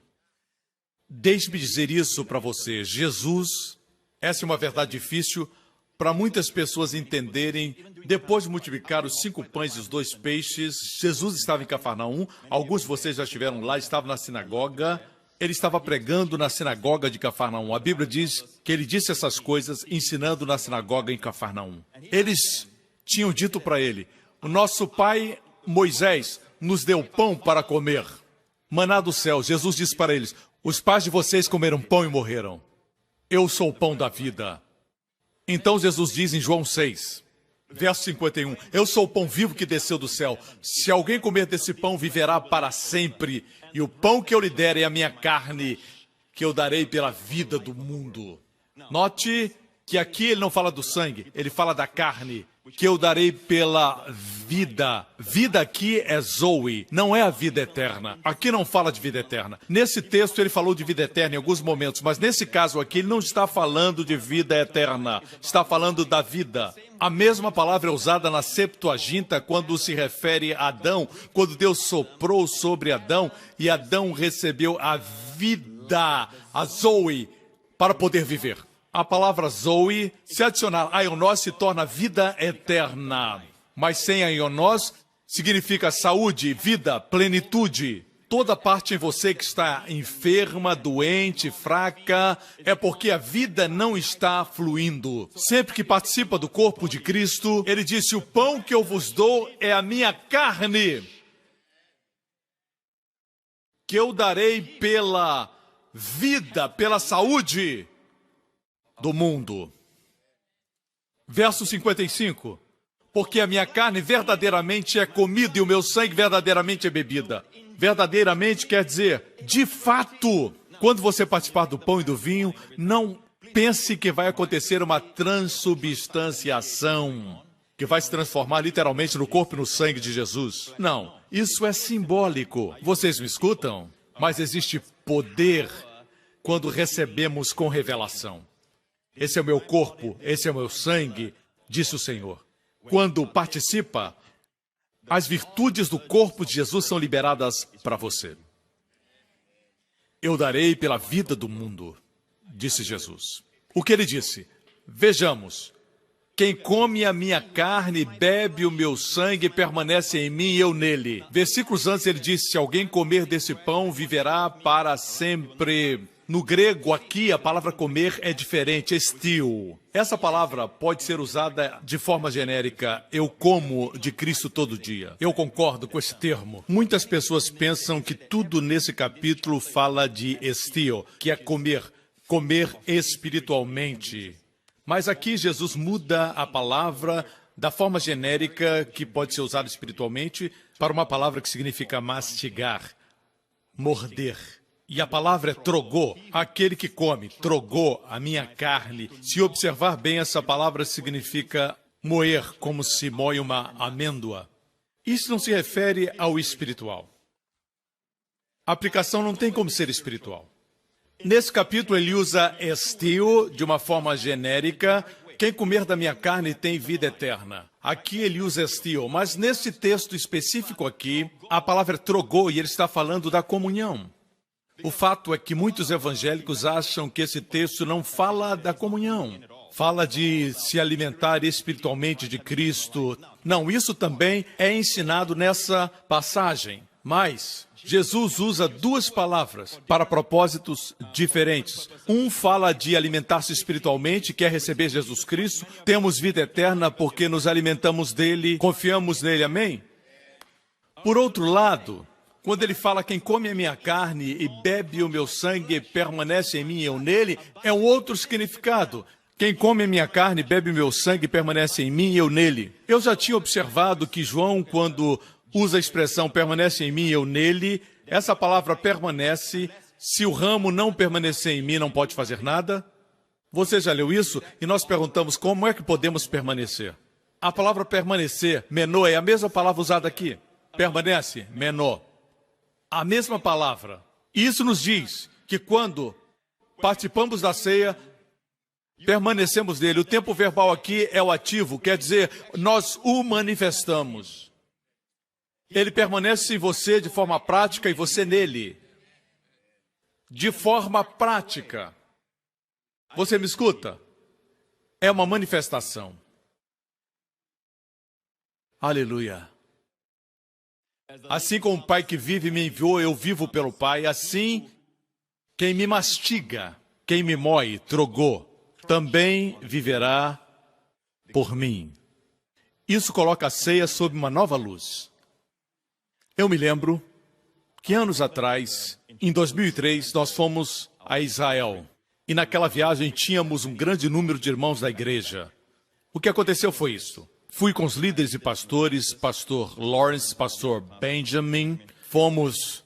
Deixe-me dizer isso para você. Jesus, essa é uma verdade difícil para muitas pessoas entenderem. Depois de multiplicar os 5 pães e os 2 peixes, Jesus estava em Cafarnaum. Alguns de vocês já estiveram lá, estavam na sinagoga. Ele estava pregando na sinagoga de Cafarnaum. A Bíblia diz que ele disse essas coisas ensinando na sinagoga em Cafarnaum. Eles tinham dito para ele: o nosso pai Moisés nos deu pão para comer. Maná do céu. Jesus disse para eles: os pais de vocês comeram pão e morreram. Eu sou o pão da vida. Então Jesus diz em João 6, verso 51, eu sou o pão vivo que desceu do céu. Se alguém comer desse pão, viverá para sempre. E o pão que eu lhe der é a minha carne, que eu darei pela vida do mundo. Note que aqui ele não fala do sangue, ele fala da carne, que eu darei pela vida. Vida aqui é Zoe, não é a vida eterna. Aqui não fala de vida eterna. Nesse texto ele falou de vida eterna em alguns momentos, mas nesse caso aqui ele não está falando de vida eterna, está falando da vida. A mesma palavra é usada na Septuaginta quando se refere a Adão, quando Deus soprou sobre Adão e Adão recebeu a vida, a Zoe, para poder viver. A palavra Zoe, se adicionar a ionós, se torna vida eterna. Mas sem a ionós, significa saúde, vida, plenitude. Toda parte em você que está enferma, doente, fraca, é porque a vida não está fluindo. Sempre que participa do corpo de Cristo, ele disse: o pão que eu vos dou é a minha carne, que eu darei pela vida, pela saúde do mundo. Verso 55. Porque a minha carne verdadeiramente é comida e o meu sangue verdadeiramente é bebida. Verdadeiramente quer dizer, de fato, quando você participar do pão e do vinho, não pense que vai acontecer uma transubstanciação, que vai se transformar literalmente no corpo e no sangue de Jesus. Não, isso é simbólico. Vocês me escutam? Mas existe poder quando recebemos com revelação. Esse é o meu corpo, esse é o meu sangue, disse o Senhor. Quando participa, as virtudes do corpo de Jesus são liberadas para você. Eu darei pela vida do mundo, disse Jesus. O que ele disse? Vejamos. Quem come a minha carne, bebe o meu sangue, permanece em mim e eu nele. Versículos antes ele disse: se alguém comer desse pão, viverá para sempre. No grego, aqui, a palavra comer é diferente, estio. Essa palavra pode ser usada de forma genérica. Eu como de Cristo todo dia. Eu concordo com esse termo. Muitas pessoas pensam que tudo nesse capítulo fala de estio, que é comer, comer espiritualmente. Mas aqui Jesus muda a palavra da forma genérica, que pode ser usada espiritualmente, para uma palavra que significa mastigar, morder. E a palavra é trogô, aquele que come, trogô, a minha carne. Se observar bem, essa palavra significa moer, como se moe uma amêndoa. Isso não se refere ao espiritual. A aplicação não tem como ser espiritual. Nesse capítulo ele usa estio de uma forma genérica. Quem comer da minha carne tem vida eterna. Aqui ele usa estio, mas nesse texto específico aqui, a palavra é trogô e ele está falando da comunhão. O fato é que muitos evangélicos acham que esse texto não fala da comunhão. Fala de se alimentar espiritualmente de Cristo. Não, isso também é ensinado nessa passagem. Mas Jesus usa 2 palavras para propósitos diferentes. Um fala de alimentar-se espiritualmente, quer receber Jesus Cristo. Temos vida eterna porque nos alimentamos dele, confiamos nele, amém? Por outro lado, quando ele fala quem come a minha carne e bebe o meu sangue, permanece em mim e eu nele, é um outro significado. Quem come a minha carne, bebe o meu sangue, permanece em mim e eu nele. Eu já tinha observado que João, quando usa a expressão permanece em mim e eu nele, essa palavra permanece, se o ramo não permanecer em mim, não pode fazer nada. Você já leu isso? E nós perguntamos como é que podemos permanecer. A palavra permanecer, menô, é a mesma palavra usada aqui. Permanece, menô. A mesma palavra. Isso nos diz que quando participamos da ceia, permanecemos nele. O tempo verbal aqui é o ativo, quer dizer, nós o manifestamos. Ele permanece em você de forma prática e você nele. De forma prática. Você me escuta? É uma manifestação. Aleluia. Assim como o Pai que vive me enviou, eu vivo pelo Pai, assim quem me mastiga, quem me moe, trogou, também viverá por mim. Isso coloca a ceia sob uma nova luz. Eu me lembro que anos atrás, em 2003, nós fomos a Israel. E naquela viagem tínhamos um grande número de irmãos da igreja. O que aconteceu foi isso. Fui com os líderes e pastores, pastor Lawrence, pastor Benjamin. Fomos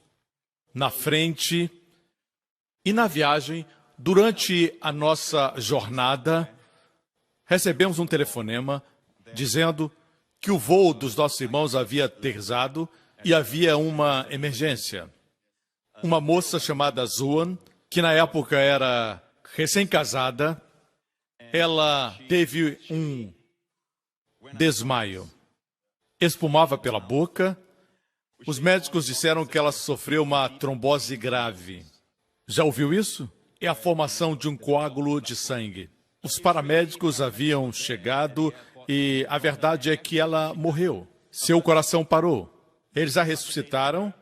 na frente. E na viagem, durante a nossa jornada, recebemos um telefonema dizendo que o voo dos nossos irmãos havia aterrissado e havia uma emergência. Uma moça chamada Zuan, que na época era recém-casada, ela teve um desmaio. Espumava pela boca. Os médicos disseram que ela sofreu uma trombose grave. Já ouviu isso? É a formação de um coágulo de sangue. Os paramédicos haviam chegado e a verdade é que ela morreu. Seu coração parou. Eles a ressuscitaram.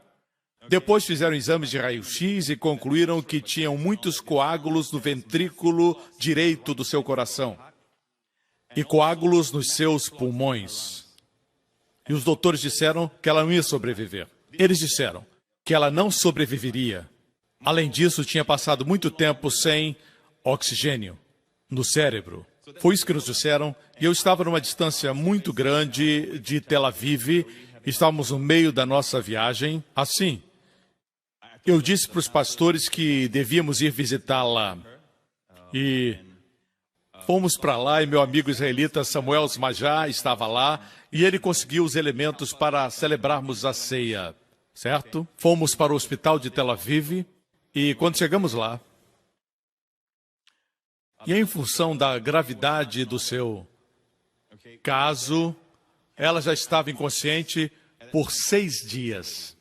Depois fizeram exames de raio-x e concluíram que tinham muitos coágulos no ventrículo direito do seu coração e coágulos nos seus pulmões. E os doutores disseram que ela não ia sobreviver. Eles disseram que ela não sobreviveria. Além disso, tinha passado muito tempo sem oxigênio no cérebro. Foi isso que nos disseram. E eu estava numa distância muito grande de Tel Aviv. Estávamos no meio da nossa viagem. Assim, eu disse para os pastores que devíamos ir visitá-la. E fomos para lá e meu amigo israelita Samuel Smajá estava lá e ele conseguiu os elementos para celebrarmos a ceia, certo? Fomos para o hospital de Tel Aviv e quando chegamos lá, e em função da gravidade do seu caso, ela já estava inconsciente por 6 dias.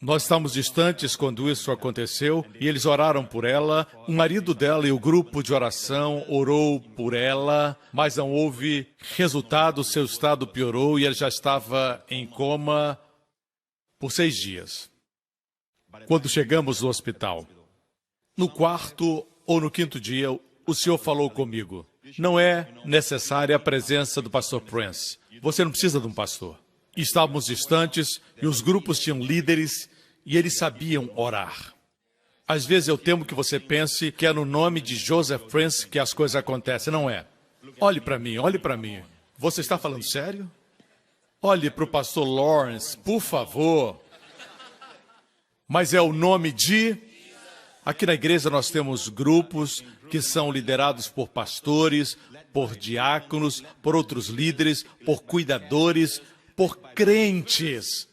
Nós estávamos distantes quando isso aconteceu e eles oraram por ela. O marido dela e o grupo de oração orou por ela, mas não houve resultado, seu estado piorou e ele já estava em coma por 6 dias. Quando chegamos no hospital, no 4º ou no 5º dia, o senhor falou comigo. Não é necessária a presença do pastor Prince. Você não precisa de um pastor. Estávamos distantes e os grupos tinham líderes e eles sabiam orar. Às vezes eu temo que você pense que é no nome de Joseph Prince que as coisas acontecem. Não é. Olhe para mim, olhe para mim. Você está falando sério? Olhe para o pastor Lawrence, por favor. Mas é o nome de... Aqui na igreja nós temos grupos que são liderados por pastores, por diáconos, por outros líderes, por cuidadores, por crentes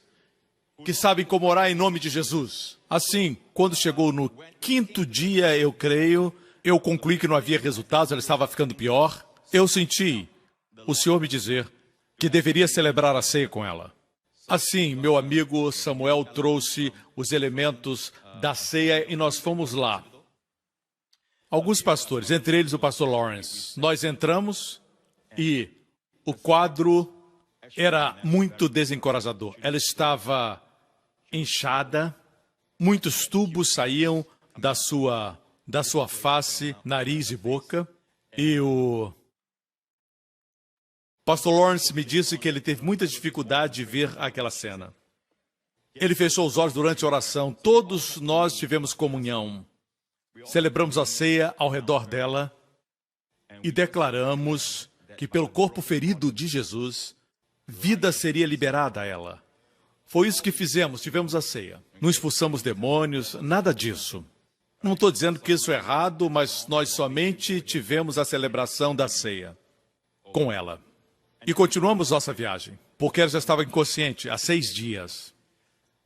que sabem como orar em nome de Jesus. Assim, quando chegou no 5º dia, eu creio, eu concluí que não havia resultados, ela estava ficando pior. Eu senti o Senhor me dizer que deveria celebrar a ceia com ela. Assim, meu amigo Samuel trouxe os elementos da ceia e nós fomos lá. Alguns pastores, entre eles o pastor Lawrence. Nós entramos e o quadro era muito desencorajador. Ela estava inchada, muitos tubos saíam da sua face, nariz e boca. E o pastor Lawrence me disse que ele teve muita dificuldade de ver aquela cena. Ele fechou os olhos durante a oração. Todos nós tivemos comunhão. Celebramos a ceia ao redor dela e declaramos que pelo corpo ferido de Jesus, vida seria liberada a ela. Foi isso que fizemos, tivemos a ceia. Não expulsamos demônios, nada disso. Não estou dizendo que isso é errado, mas nós somente tivemos a celebração da ceia com ela. E continuamos nossa viagem, porque ela já estava inconsciente há 6 dias.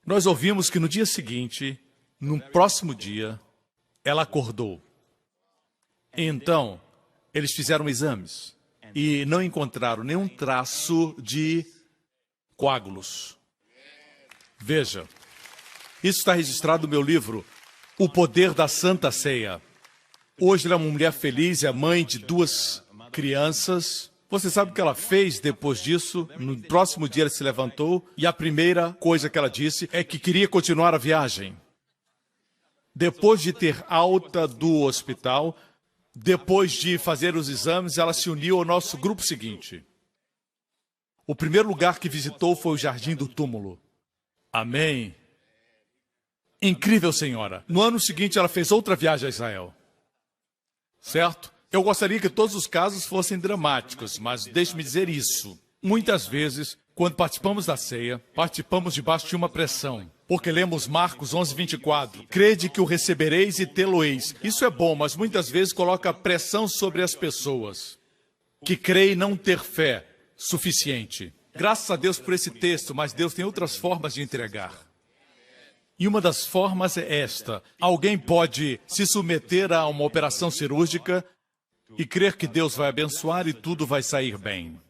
Nós ouvimos que no dia seguinte, no próximo dia, ela acordou. Então, eles fizeram exames e não encontraram nenhum traço de coágulos. Veja, isso está registrado no meu livro, O Poder da Santa Ceia. Hoje ela é uma mulher feliz, é mãe de 2 crianças. Você sabe o que ela fez depois disso? No próximo dia ela se levantou e a primeira coisa que ela disse é que queria continuar a viagem. Depois de ter alta do hospital, depois de fazer os exames, ela se uniu ao nosso grupo seguinte. O primeiro lugar que visitou foi o Jardim do Túmulo. Amém. Incrível, senhora. No ano seguinte, ela fez outra viagem a Israel. Certo? Eu gostaria que todos os casos fossem dramáticos, mas deixe-me dizer isso. Muitas vezes, quando participamos da ceia, participamos debaixo de uma pressão. Porque lemos Marcos 11:24. Crede que o recebereis e tê-lo-eis. Isso é bom, mas muitas vezes coloca pressão sobre as pessoas que creem não ter fé suficiente. Graças a Deus por esse texto, mas Deus tem outras formas de entregar. E uma das formas é esta. Alguém pode se submeter a uma operação cirúrgica e crer que Deus vai abençoar e tudo vai sair bem.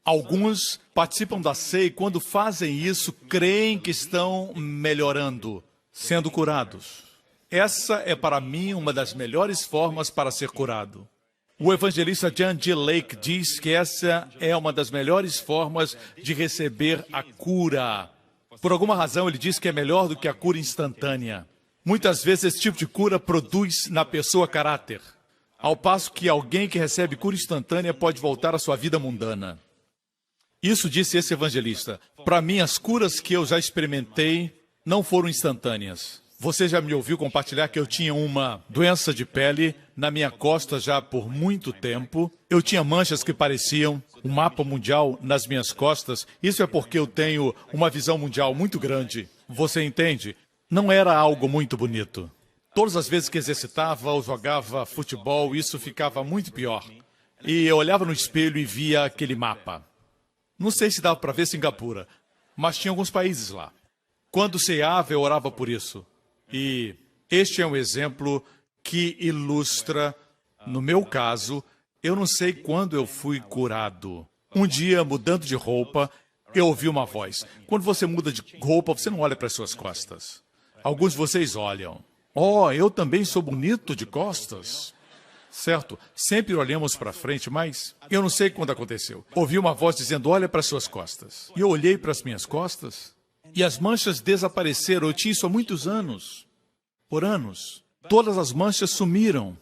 Alguns participam da ceia e quando fazem isso, creem que estão melhorando, sendo curados. Essa é para mim uma das melhores formas para ser curado. O evangelista John G. Lake diz que essa é uma das melhores formas de receber a cura. Por alguma razão, ele diz que é melhor do que a cura instantânea. Muitas vezes, esse tipo de cura produz na pessoa caráter, ao passo que alguém que recebe cura instantânea pode voltar à sua vida mundana. Isso disse esse evangelista. Para mim, as curas que eu já experimentei não foram instantâneas. Você já me ouviu compartilhar que eu tinha uma doença de pele na minha costa já por muito tempo. Eu tinha manchas que pareciam um mapa mundial nas minhas costas. Isso é porque eu tenho uma visão mundial muito grande. Você entende? Não era algo muito bonito. Todas as vezes que exercitava ou jogava futebol, isso ficava muito pior. E eu olhava no espelho e via aquele mapa. Não sei se dava para ver Singapura, mas tinha alguns países lá. Quando ceava, eu orava por isso. E este é um exemplo que ilustra, no meu caso, eu não sei quando eu fui curado. Um dia, mudando de roupa, eu ouvi uma voz. Quando você muda de roupa, você não olha para as suas costas. Alguns de vocês olham. Oh, eu também sou bonito de costas. Certo, sempre olhamos para frente, mas eu não sei quando aconteceu. Ouvi uma voz dizendo, olha para suas costas. E eu olhei para as minhas costas e as manchas desapareceram. Eu tinha isso há muitos anos. Por anos. Todas as manchas sumiram.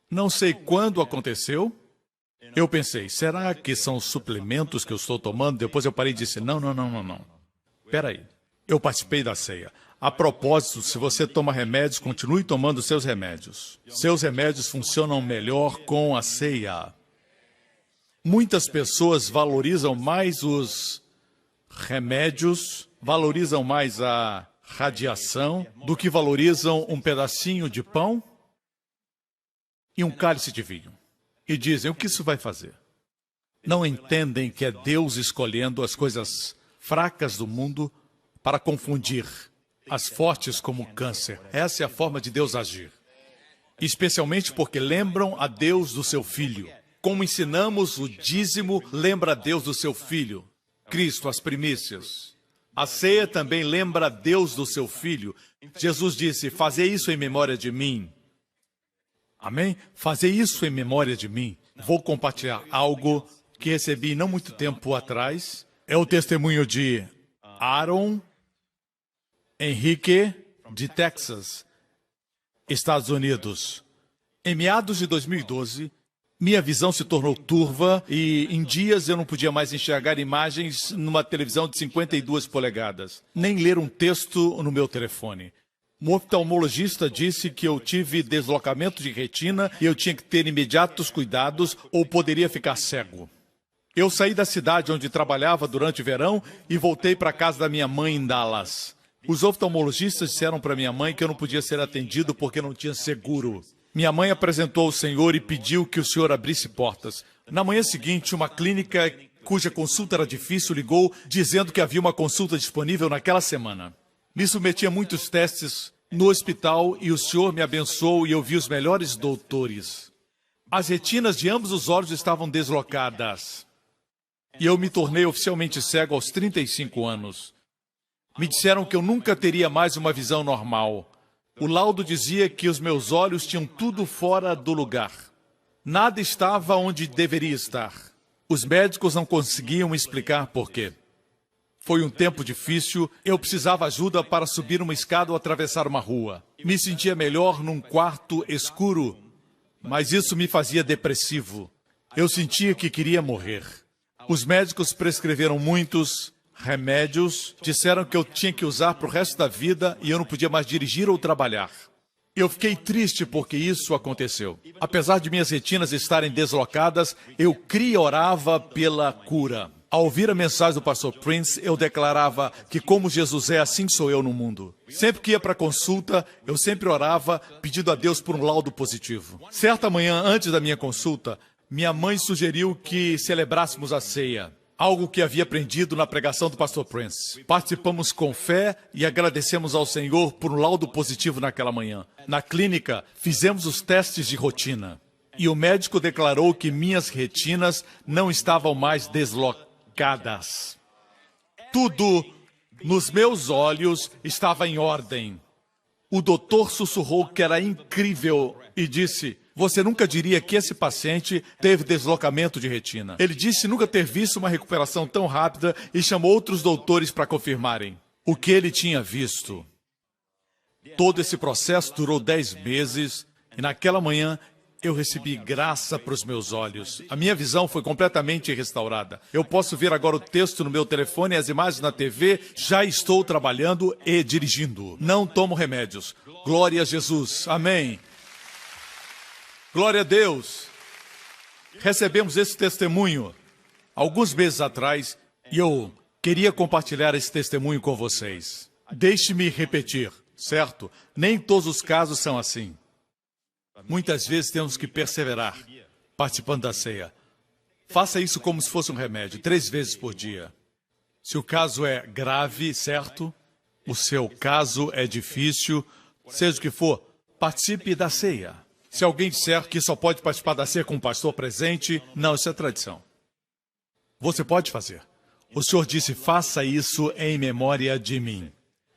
Não sei quando aconteceu. Eu pensei, será que são os suplementos que eu estou tomando? Depois eu parei e disse, não. Espera aí. Eu participei da ceia. A propósito, se você toma remédios, continue tomando seus remédios. Seus remédios funcionam melhor com a ceia. Muitas pessoas valorizam mais os remédios, valorizam mais a radiação, do que valorizam um pedacinho de pão e um cálice de vinho. E dizem, o que isso vai fazer? Não entendem que é Deus escolhendo as coisas fracas do mundo para confundir as fortes como o câncer. Essa é a forma de Deus agir. Especialmente porque lembram a Deus do seu Filho. Como ensinamos o dízimo, lembra a Deus do seu Filho. Cristo, as primícias. A ceia também lembra a Deus do seu Filho. Jesus disse, fazei isso em memória de mim. Amém? Fazei isso em memória de mim. Vou compartilhar algo que recebi não muito tempo atrás. É o testemunho de Aaron Henrique, de Texas, Estados Unidos. Em meados de 2012, minha visão se tornou turva e em dias eu não podia mais enxergar imagens numa televisão de 52 polegadas, nem ler um texto no meu telefone. Um oftalmologista disse que eu tive deslocamento de retina e eu tinha que ter imediatos cuidados ou poderia ficar cego. Eu saí da cidade onde trabalhava durante o verão e voltei para a casa da minha mãe em Dallas. Os oftalmologistas disseram para minha mãe que eu não podia ser atendido porque não tinha seguro. Minha mãe apresentou ao Senhor e pediu que o Senhor abrisse portas. Na manhã seguinte, uma clínica cuja consulta era difícil ligou dizendo que havia uma consulta disponível naquela semana. Me submeti a muitos testes no hospital e o senhor me abençoou e eu vi os melhores doutores. As retinas de ambos os olhos estavam deslocadas. E eu me tornei oficialmente cego aos 35 anos. Me disseram que eu nunca teria mais uma visão normal. O laudo dizia que os meus olhos tinham tudo fora do lugar. Nada estava onde deveria estar. Os médicos não conseguiam me explicar por quê. Foi um tempo difícil, eu precisava ajuda para subir uma escada ou atravessar uma rua. Me sentia melhor num quarto escuro, mas isso me fazia depressivo. Eu sentia que queria morrer. Os médicos prescreveram muitos remédios, disseram que eu tinha que usar para o resto da vida e eu não podia mais dirigir ou trabalhar. Eu fiquei triste porque isso aconteceu. Apesar de minhas retinas estarem deslocadas, eu cria e orava pela cura. Ao ouvir a mensagem do pastor Prince, eu declarava que como Jesus é, assim sou eu no mundo. Sempre que ia para a consulta, eu sempre orava pedindo a Deus por um laudo positivo. Certa manhã, antes da minha consulta, minha mãe sugeriu que celebrássemos a ceia. Algo que havia aprendido na pregação do pastor Prince. Participamos com fé e agradecemos ao Senhor por um laudo positivo naquela manhã. Na clínica, fizemos os testes de rotina. E o médico declarou que minhas retinas não estavam mais deslocadas. Tudo nos meus olhos estava em ordem. O doutor sussurrou que era incrível e disse: você nunca diria que esse paciente teve deslocamento de retina. Ele disse nunca ter visto uma recuperação tão rápida e chamou outros doutores para confirmarem o que ele tinha visto. Todo esse processo durou 10 meses e naquela manhã eu recebi graça para os meus olhos. A minha visão foi completamente restaurada. Eu posso ver agora o texto no meu telefone e as imagens na TV. Já estou trabalhando e dirigindo. Não tomo remédios. Glória a Jesus. Amém. Glória a Deus. Recebemos esse testemunho alguns meses atrás e eu queria compartilhar esse testemunho com vocês. Deixe-me repetir, certo? Nem todos os casos são assim. Muitas vezes temos que perseverar participando da ceia. Faça isso como se fosse um remédio, 3 vezes por dia. Se o caso é grave, certo? O seu caso é difícil, seja o que for, participe da ceia. Se alguém disser que só pode participar da ceia com um pastor presente, não, isso é tradição. Você pode fazer. O Senhor disse, faça isso em memória de mim.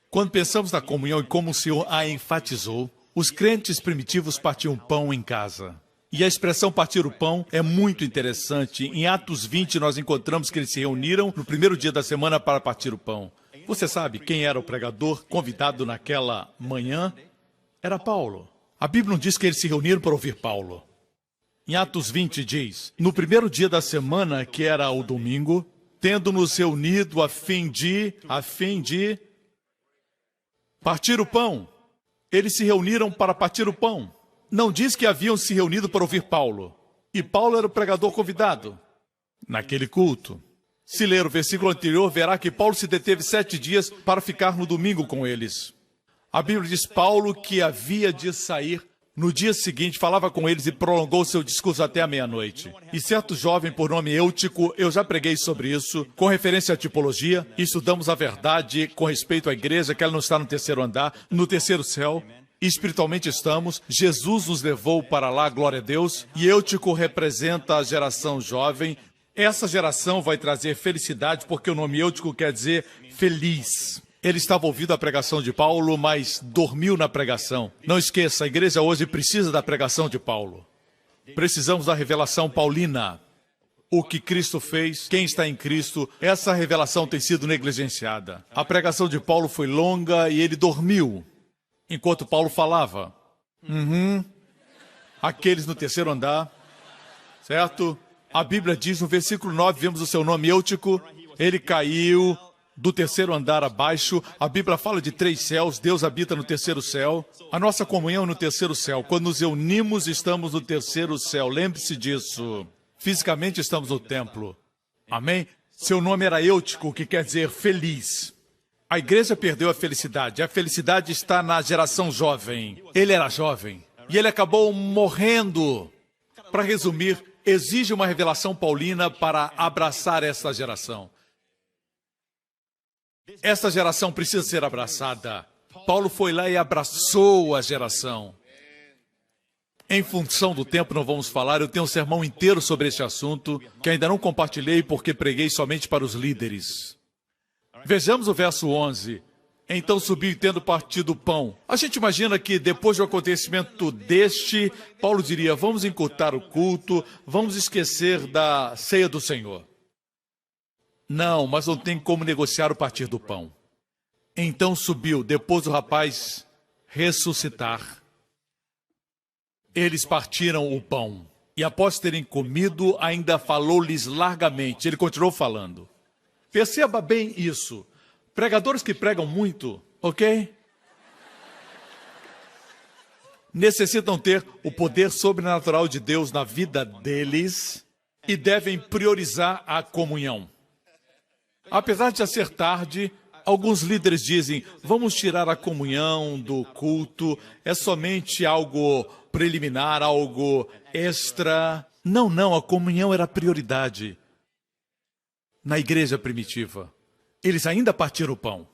Quando pensamos na comunhão e como o Senhor a enfatizou, os crentes primitivos partiam pão em casa. E a expressão partir o pão é muito interessante. Em Atos 20, nós encontramos que eles se reuniram no primeiro dia da semana para partir o pão. Você sabe quem era o pregador convidado naquela manhã? Era Paulo. A Bíblia não diz que eles se reuniram para ouvir Paulo. Em Atos 20 diz, no primeiro dia da semana, que era o domingo, tendo-nos reunido a fim de partir o pão. Eles se reuniram para partir o pão. Não diz que haviam se reunido para ouvir Paulo. E Paulo era o pregador convidado naquele culto. Se ler o versículo anterior, verá que Paulo se deteve 7 dias para ficar no domingo com eles. A Bíblia diz Paulo que havia de sair no dia seguinte, falava com eles e prolongou seu discurso até a meia-noite. E certo jovem por nome Eutico, eu já preguei sobre isso, com referência à tipologia, estudamos a verdade com respeito à igreja, que ela não está no 3º andar, no 3º céu. Espiritualmente estamos, Jesus nos levou para lá, glória a Deus, e Eutico representa a geração jovem. Essa geração vai trazer felicidade, porque o nome Eutico quer dizer feliz. Ele estava ouvindo a pregação de Paulo, mas dormiu na pregação. Não esqueça, a igreja hoje precisa da pregação de Paulo. Precisamos da revelação paulina. O que Cristo fez, quem está em Cristo, essa revelação tem sido negligenciada. A pregação de Paulo foi longa e ele dormiu, enquanto Paulo falava. Aqueles no 3º andar, certo? A Bíblia diz no versículo 9, vemos o seu nome Eutico, ele caiu do 3º andar abaixo. A Bíblia fala de 3 céus, Deus habita no 3º céu. A nossa comunhão é no 3º céu. Quando nos reunimos, estamos no 3º céu. Lembre-se disso. Fisicamente estamos no templo. Amém? Seu nome era Eutico, que quer dizer feliz. A igreja perdeu a felicidade. A felicidade está na geração jovem. Ele era jovem. E ele acabou morrendo. Para resumir, exige uma revelação paulina para abraçar esta geração. Esta geração precisa ser abraçada. Paulo foi lá e abraçou a geração. Em função do tempo, não vamos falar. Eu tenho um sermão inteiro sobre este assunto, que ainda não compartilhei porque preguei somente para os líderes. Vejamos o verso 11. Então subiu e tendo partido o pão. A gente imagina que depois do acontecimento deste, Paulo diria, vamos encurtar o culto, vamos esquecer da ceia do Senhor. Não, mas não tem como negociar o partir do pão. Então subiu, depois do rapaz ressuscitar. Eles partiram o pão. E após terem comido, ainda falou-lhes largamente. Ele continuou falando. Perceba bem isso. Pregadores que pregam muito, ok? Necessitam ter o poder sobrenatural de Deus na vida deles e devem priorizar a comunhão. Apesar de já ser tarde, alguns líderes dizem, vamos tirar a comunhão do culto, é somente algo preliminar, algo extra. Não, a comunhão era a prioridade na igreja primitiva. Eles ainda partiram o pão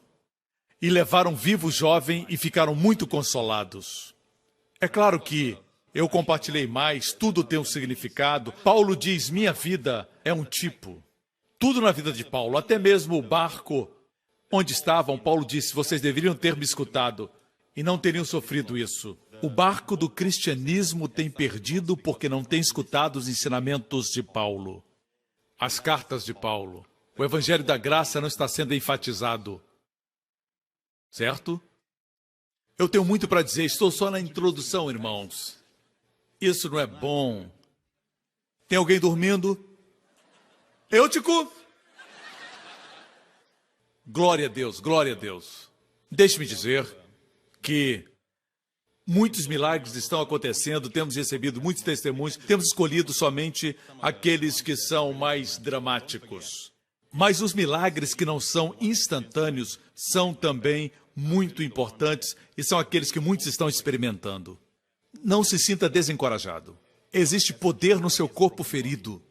e levaram vivo o jovem e ficaram muito consolados. É claro que eu compartilhei mais, tudo tem um significado. Paulo diz, minha vida é um tipo. Tudo na vida de Paulo, até mesmo o barco onde estavam, Paulo disse, vocês deveriam ter me escutado e não teriam sofrido isso. O barco do cristianismo tem perdido porque não tem escutado os ensinamentos de Paulo. As cartas de Paulo. O evangelho da graça não está sendo enfatizado. Certo? Eu tenho muito para dizer, estou só na introdução, irmãos. Isso não é bom. Tem alguém dormindo? Eutico? Glória a Deus, glória a Deus. Deixe-me dizer que muitos milagres estão acontecendo, temos recebido muitos testemunhos, temos escolhido somente aqueles que são mais dramáticos. Mas os milagres que não são instantâneos são também muito importantes e são aqueles que muitos estão experimentando. Não se sinta desencorajado. Existe poder no seu corpo ferido.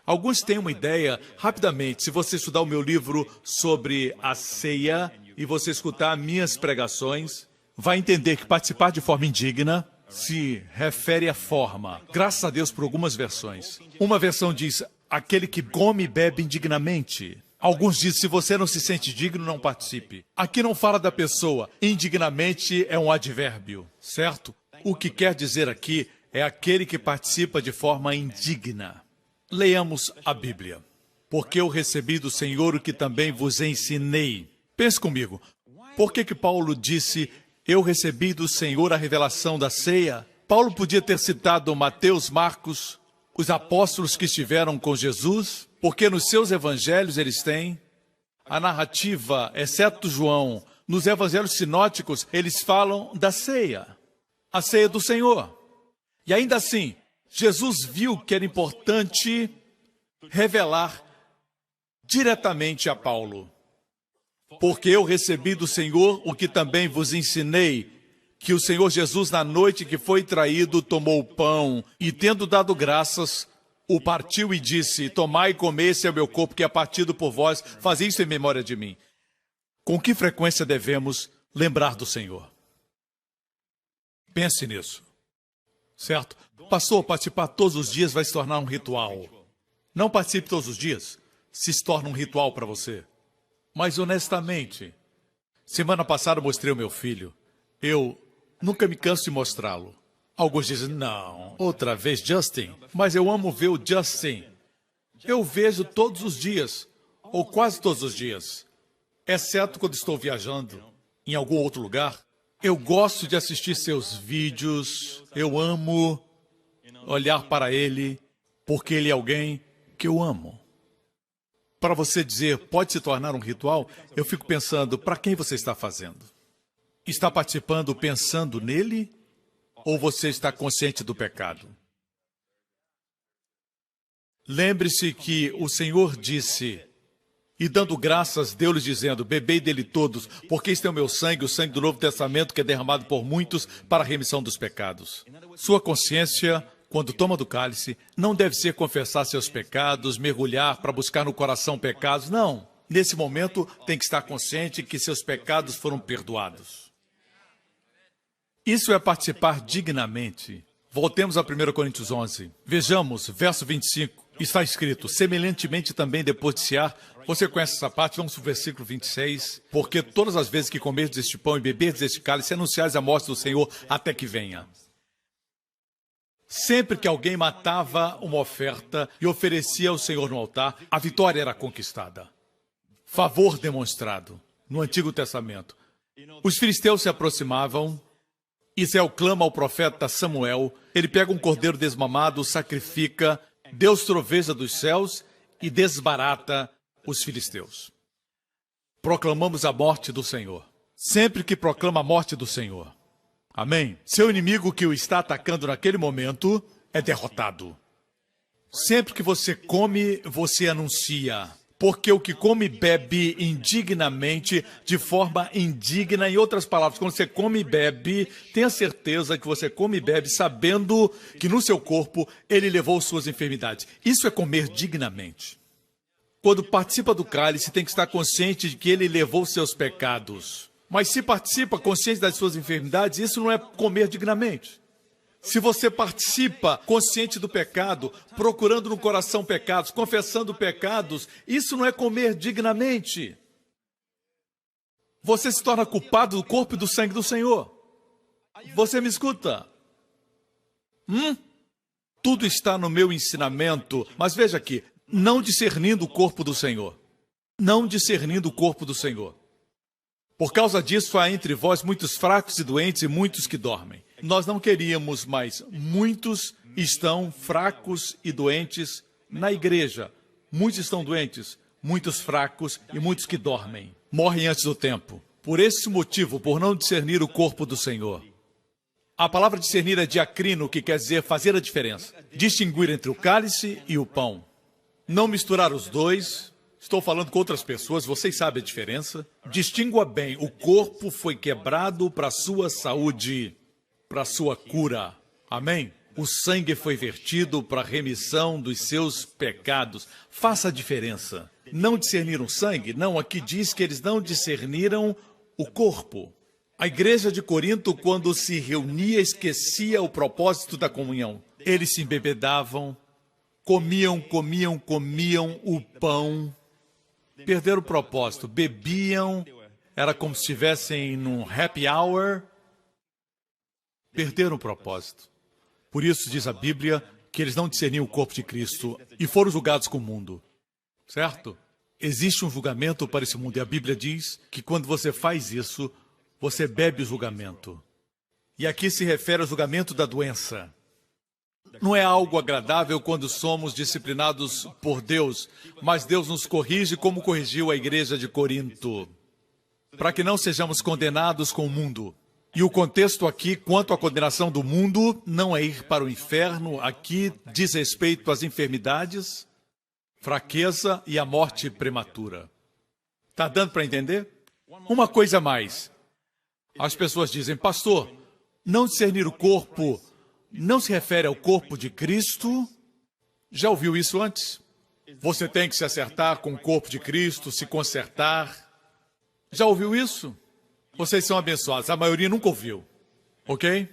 Alguns têm uma ideia, rapidamente, se você estudar o meu livro sobre a ceia e você escutar minhas pregações, vai entender que participar de forma indigna se refere à forma. Graças a Deus por algumas versões. Uma versão diz, aquele que come e bebe indignamente. Alguns dizem, se você não se sente digno, não participe. Aqui não fala da pessoa. Indignamente é um advérbio, certo? O que quer dizer aqui é aquele que participa de forma indigna. Leiamos a Bíblia. Porque eu recebi do Senhor o que também vos ensinei. Pense comigo. Por que Paulo disse, eu recebi do Senhor a revelação da ceia? Paulo podia ter citado Mateus, Marcos, os apóstolos que estiveram com Jesus, porque nos seus evangelhos eles têm a narrativa, exceto João, nos evangelhos sinóticos, eles falam da ceia, a ceia do Senhor. E ainda assim, Jesus viu que era importante revelar diretamente a Paulo. Porque eu recebi do Senhor o que também vos ensinei, que o Senhor Jesus, na noite que foi traído, tomou o pão e, tendo dado graças, o partiu e disse, tomai e comei, esse é o meu corpo que é partido por vós, fazei isso em memória de mim. Com que frequência devemos lembrar do Senhor? Pense nisso, certo? Pastor, participar todos os dias vai se tornar um ritual. Não participe todos os dias, se torna um ritual para você. Mas honestamente, semana passada eu mostrei o meu filho. Eu nunca me canso de mostrá-lo. Alguns dizem, não, outra vez Justin. Mas eu amo ver o Justin. Eu vejo todos os dias, ou quase todos os dias. Exceto quando estou viajando em algum outro lugar. Eu gosto de assistir seus vídeos. Eu amo olhar para ele, porque ele é alguém que eu amo. Para você dizer, pode se tornar um ritual, eu fico pensando, para quem você está fazendo? Está participando pensando nele? Ou você está consciente do pecado? Lembre-se que o Senhor disse, e dando graças, deu-lhes dizendo, bebei dele todos, porque este é o meu sangue, o sangue do Novo Testamento, que é derramado por muitos para a remissão dos pecados. Sua consciência quando toma do cálice, não deve ser confessar seus pecados, mergulhar para buscar no coração pecados, não. Nesse momento, tem que estar consciente que seus pecados foram perdoados. Isso é participar dignamente. Voltemos a 1 Coríntios 11. Vejamos, verso 25. Está escrito, semelhantemente também depois de cear, você conhece essa parte, vamos para o versículo 26. Porque todas as vezes que comerdes este pão e beberdes este cálice, anunciais a morte do Senhor até que venha. Sempre que alguém matava uma oferta e oferecia ao Senhor no altar, a vitória era conquistada. Favor demonstrado no Antigo Testamento. Os filisteus se aproximavam. Israel clama ao profeta Samuel. Ele pega um cordeiro desmamado, sacrifica. Deus troveja dos céus e desbarata os filisteus. Proclamamos a morte do Senhor. Sempre que proclama a morte do Senhor. Amém? Seu inimigo que o está atacando naquele momento é derrotado. Sempre que você come, você anuncia. Porque o que come e bebe indignamente, de forma indigna, em outras palavras, quando você come e bebe, tenha certeza que você come e bebe sabendo que no seu corpo ele levou suas enfermidades. Isso é comer dignamente. Quando participa do cálice, tem que estar consciente de que ele levou seus pecados. Mas se participa consciente das suas enfermidades, isso não é comer dignamente. Se você participa consciente do pecado, procurando no coração pecados, confessando pecados, isso não é comer dignamente. Você se torna culpado do corpo e do sangue do Senhor. Você me escuta? Tudo está no meu ensinamento, mas veja aqui, não discernindo o corpo do Senhor. Não discernindo o corpo do Senhor. Por causa disso, há entre vós muitos fracos e doentes e muitos que dormem. Nós não queríamos, mas muitos estão fracos e doentes na igreja. Muitos estão doentes, muitos fracos e muitos que dormem. Morrem antes do tempo. Por esse motivo, por não discernir o corpo do Senhor. A palavra discernir é diacrino, que quer dizer fazer a diferença. Distinguir entre o cálice e o pão. Não misturar os dois. Estou falando com outras pessoas, vocês sabem a diferença. Distingua bem, o corpo foi quebrado para a sua saúde, para a sua cura. Amém? O sangue foi vertido para a remissão dos seus pecados. Faça a diferença. Não discerniram sangue? Não, aqui diz que eles não discerniram o corpo. A igreja de Corinto, quando se reunia, esquecia o propósito da comunhão. Eles se embebedavam, comiam o pão. Perderam o propósito, bebiam, era como se estivessem num happy hour. Perderam o propósito. Por isso diz a Bíblia que eles não discerniam o corpo de Cristo e foram julgados com o mundo. Certo? Existe um julgamento para esse mundo e a Bíblia diz que quando você faz isso, você bebe o julgamento. E aqui se refere ao julgamento da doença. Não é algo agradável quando somos disciplinados por Deus, mas Deus nos corrige como corrigiu a igreja de Corinto, para que não sejamos condenados com o mundo. E o contexto aqui, quanto à condenação do mundo, não é ir para o inferno, aqui diz respeito às enfermidades, fraqueza e à morte prematura. Está dando para entender? Uma coisa a mais. As pessoas dizem, pastor, não discernir o corpo não se refere ao corpo de Cristo? Já ouviu isso antes? Você tem que se acertar com o corpo de Cristo, se consertar. Já ouviu isso? Vocês são abençoados, a maioria nunca ouviu, ok?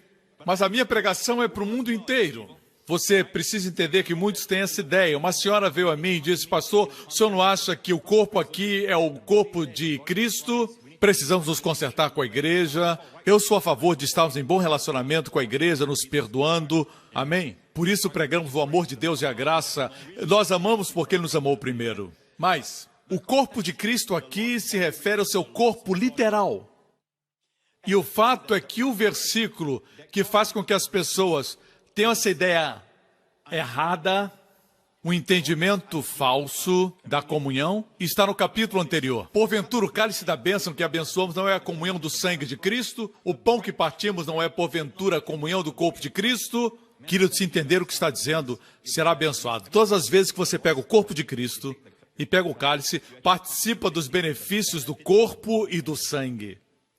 Mas a minha pregação é para o mundo inteiro. Você precisa entender que muitos têm essa ideia. Uma senhora veio a mim e disse, pastor, o senhor não acha que o corpo aqui é o corpo de Cristo? Precisamos nos consertar com a igreja. Eu sou a favor de estarmos em bom relacionamento com a igreja, nos perdoando. Amém? Por isso pregamos o amor de Deus e a graça. Nós amamos porque Ele nos amou primeiro. Mas o corpo de Cristo aqui se refere ao seu corpo literal. E o fato é que o versículo que faz com que as pessoas tenham essa ideia errada, um entendimento falso da comunhão, está no capítulo anterior. Porventura, o cálice da bênção que abençoamos não é a comunhão do sangue de Cristo? O pão que partimos não é, porventura, a comunhão do corpo de Cristo? Querido, se entender o que está dizendo, será abençoado. Todas as vezes que você pega o corpo de Cristo e pega o cálice, participa dos benefícios do corpo e do sangue.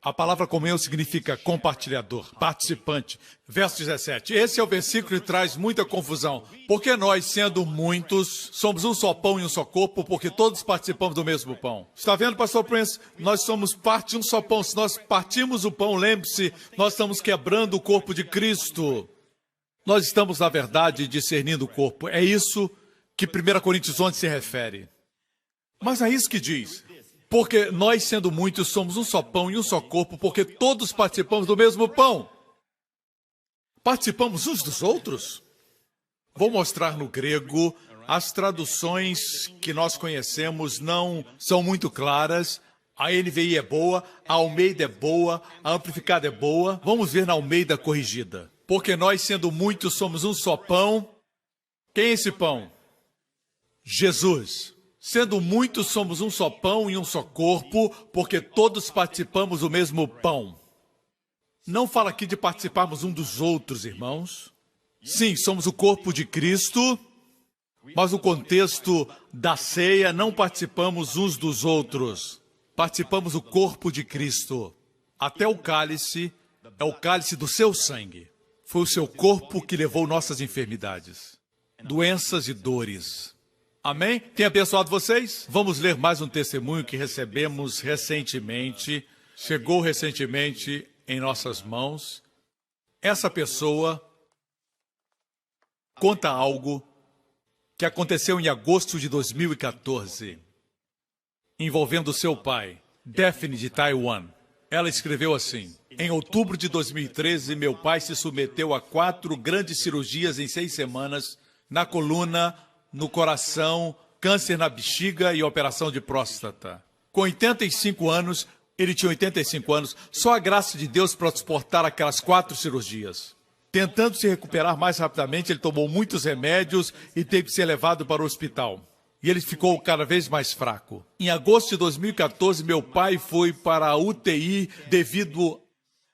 A palavra comunhão significa compartilhador, participante. Verso 17. Esse é o versículo que traz muita confusão. Porque nós, sendo muitos, somos um só pão e um só corpo, porque todos participamos do mesmo pão. Está vendo, pastor Prince? Nós somos parte de um só pão. Se nós partimos o pão, lembre-se, nós estamos quebrando o corpo de Cristo. Nós estamos, na verdade, discernindo o corpo. É isso que 1 Coríntios 11 se refere. Mas é isso que diz. Porque nós, sendo muitos, somos um só pão e um só corpo, porque todos participamos do mesmo pão. Participamos uns dos outros? Vou mostrar no grego. As traduções que nós conhecemos não são muito claras. A NVI é boa, a Almeida é boa, a Amplificada é boa. Vamos ver na Almeida corrigida. Porque nós, sendo muitos, somos um só pão. Quem é esse pão? Jesus. Sendo muitos, somos um só pão e um só corpo, porque todos participamos do mesmo pão. Não fala aqui de participarmos um dos outros, irmãos. Sim, somos o corpo de Cristo, mas no contexto da ceia, não participamos uns dos outros. Participamos do corpo de Cristo. Até o cálice é o cálice do seu sangue. Foi o seu corpo que levou nossas enfermidades, doenças e dores. Amém? Tem abençoado vocês? Vamos ler mais um testemunho que recebemos recentemente. Chegou recentemente em nossas mãos. Essa pessoa conta algo que aconteceu em agosto de 2014, envolvendo seu pai, Daphne, de Taiwan. Ela escreveu assim: em outubro de 2013, meu pai se submeteu a 4 grandes cirurgias em 6 semanas, na coluna, no coração, câncer na bexiga e operação de próstata. Com 85 anos, ele tinha 85 anos, só a graça de Deus para suportar aquelas 4 cirurgias. Tentando se recuperar mais rapidamente, ele tomou muitos remédios e teve que ser levado para o hospital. E ele ficou cada vez mais fraco. Em agosto de 2014, meu pai foi para a UTI devido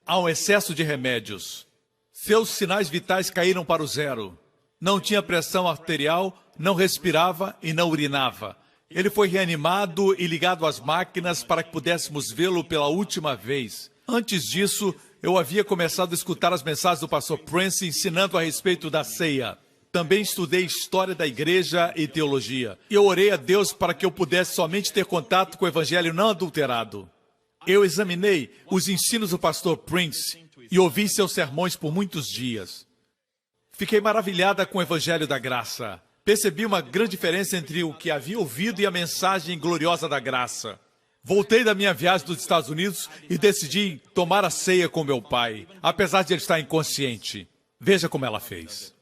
a um excesso de remédios. Seus sinais vitais caíram para o 0. Não tinha pressão arterial, não respirava e não urinava. Ele foi reanimado e ligado às máquinas para que pudéssemos vê-lo pela última vez. Antes disso, eu havia começado a escutar as mensagens do pastor Prince ensinando a respeito da ceia. Também estudei história da igreja e teologia. E eu orei a Deus para que eu pudesse somente ter contato com o evangelho não adulterado. Eu examinei os ensinos do pastor Prince e ouvi seus sermões por muitos dias. Fiquei maravilhada com o evangelho da graça. Percebi uma grande diferença entre o que havia ouvido e a mensagem gloriosa da graça. Voltei da minha viagem dos Estados Unidos e decidi tomar a ceia com meu pai, apesar de ele estar inconsciente. Veja como ela fez.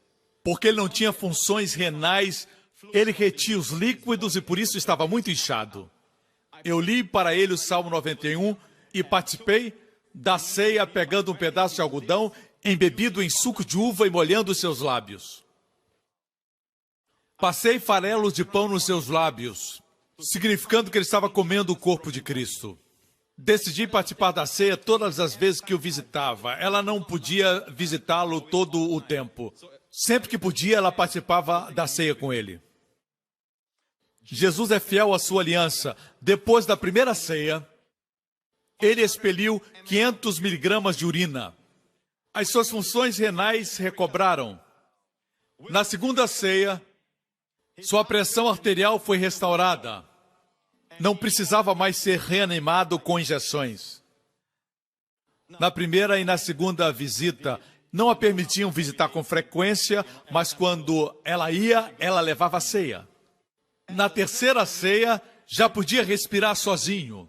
Porque ele não tinha funções renais, ele retinha os líquidos e por isso estava muito inchado. Eu li para ele o Salmo 91 e participei da ceia pegando um pedaço de algodão, embebido em suco de uva e molhando os seus lábios. Passei farelos de pão nos seus lábios, significando que ele estava comendo o corpo de Cristo. Decidi participar da ceia todas as vezes que o visitava. Ela não podia visitá-lo todo o tempo. Sempre que podia, ela participava da ceia com ele. Jesus é fiel à sua aliança. Depois da primeira ceia, ele expeliu 500 miligramas de urina. As suas funções renais recobraram. Na segunda ceia, sua pressão arterial foi restaurada. Não precisava mais ser reanimado com injeções. Na primeira e na segunda visita, não a permitiam visitar com frequência, mas quando ela ia, ela levava a ceia. Na terceira ceia, já podia respirar sozinho.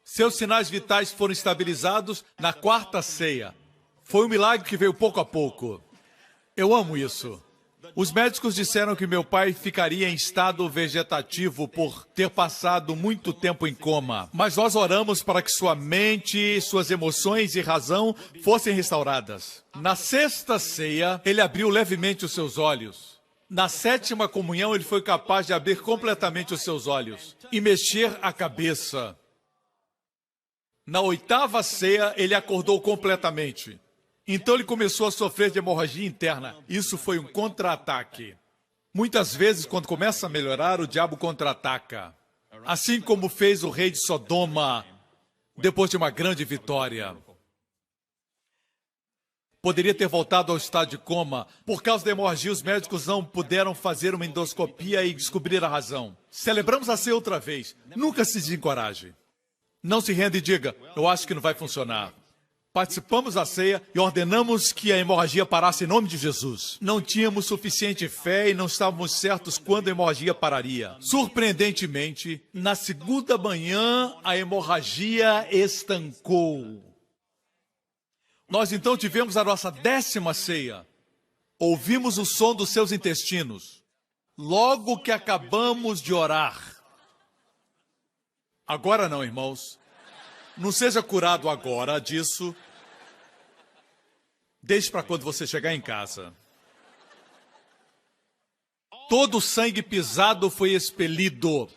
Seus sinais vitais foram estabilizados na quarta ceia. Foi um milagre que veio pouco a pouco. Eu amo isso. Os médicos disseram que meu pai ficaria em estado vegetativo por ter passado muito tempo em coma. Mas nós oramos para que sua mente, suas emoções e razão fossem restauradas. Na sexta ceia, ele abriu levemente os seus olhos. Na sétima comunhão, ele foi capaz de abrir completamente os seus olhos e mexer a cabeça. Na oitava ceia, ele acordou completamente. Então ele começou a sofrer de hemorragia interna. Isso foi um contra-ataque. Muitas vezes, quando começa a melhorar, o diabo contra-ataca. Assim como fez o rei de Sodoma. depois de uma grande vitória. Poderia ter voltado ao estado de coma. Por causa da hemorragia, os médicos não puderam fazer uma endoscopia e descobrir a razão. Celebramos a ceia outra vez. Nunca se desencoraje. Não se renda e diga, eu acho que não vai funcionar. Participamos da ceia e ordenamos que a hemorragia parasse em nome de Jesus. Não tínhamos suficiente fé e não estávamos certos quando a hemorragia pararia. Surpreendentemente, na segunda manhã, a hemorragia estancou. Nós então tivemos a nossa 10ª ceia. Ouvimos o som dos seus intestinos. Logo que acabamos de orar. Agora não, irmãos. Não seja curado agora disso. Deixe para quando você chegar em casa. Todo o sangue pisado foi expelido.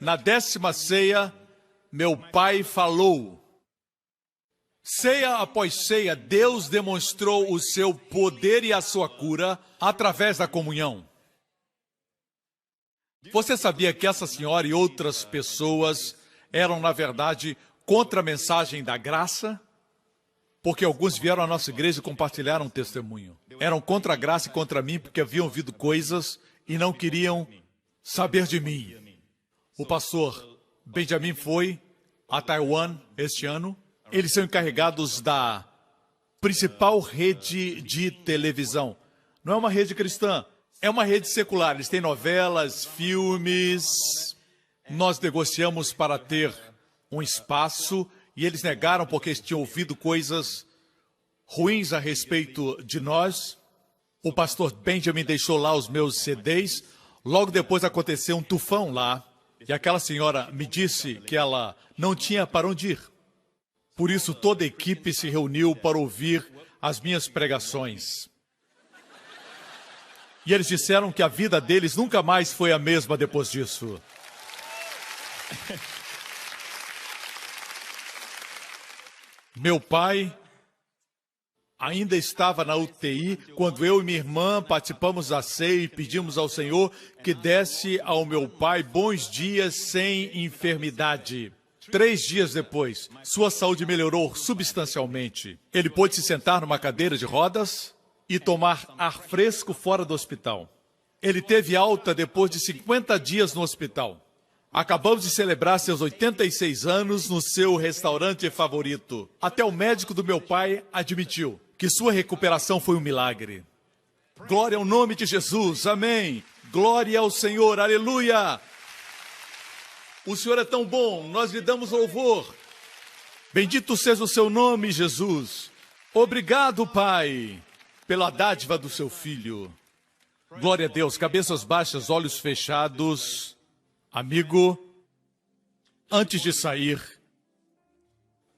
Na 10ª ceia, meu pai falou. Ceia após ceia, Deus demonstrou o seu poder e a sua cura através da comunhão. Você sabia que essa senhora e outras pessoas eram, na verdade, contra a mensagem da graça? Porque alguns vieram à nossa igreja e compartilharam um testemunho. Eram contra a graça e contra mim porque haviam ouvido coisas e não queriam saber de mim. O pastor Benjamin foi a Taiwan este ano. Eles são encarregados da principal rede de televisão. Não é uma rede cristã, é uma rede secular. Eles têm novelas, filmes. Nós negociamos para ter um espaço e eles negaram porque eles tinham ouvido coisas ruins a respeito de nós. O pastor Benjamin deixou lá os meus CDs. Logo depois aconteceu um tufão lá e aquela senhora me disse que ela não tinha para onde ir. Por isso toda a equipe se reuniu para ouvir as minhas pregações. E eles disseram que a vida deles nunca mais foi a mesma depois disso. Meu pai ainda estava na UTI quando eu e minha irmã participamos da ceia e pedimos ao Senhor que desse ao meu pai bons dias sem enfermidade. 3 dias depois, sua saúde melhorou substancialmente. Ele pôde se sentar numa cadeira de rodas e tomar ar fresco fora do hospital. Ele teve alta depois de 50 dias no hospital. Acabamos de celebrar seus 86 anos no seu restaurante favorito. Até o médico do meu pai admitiu que sua recuperação foi um milagre. Glória ao nome de Jesus, amém. Glória ao Senhor, aleluia. O Senhor é tão bom, nós lhe damos louvor. Bendito seja o seu nome, Jesus. Obrigado, Pai, pela dádiva do seu Filho. Glória a Deus, cabeças baixas, olhos fechados. Amigo, antes de sair,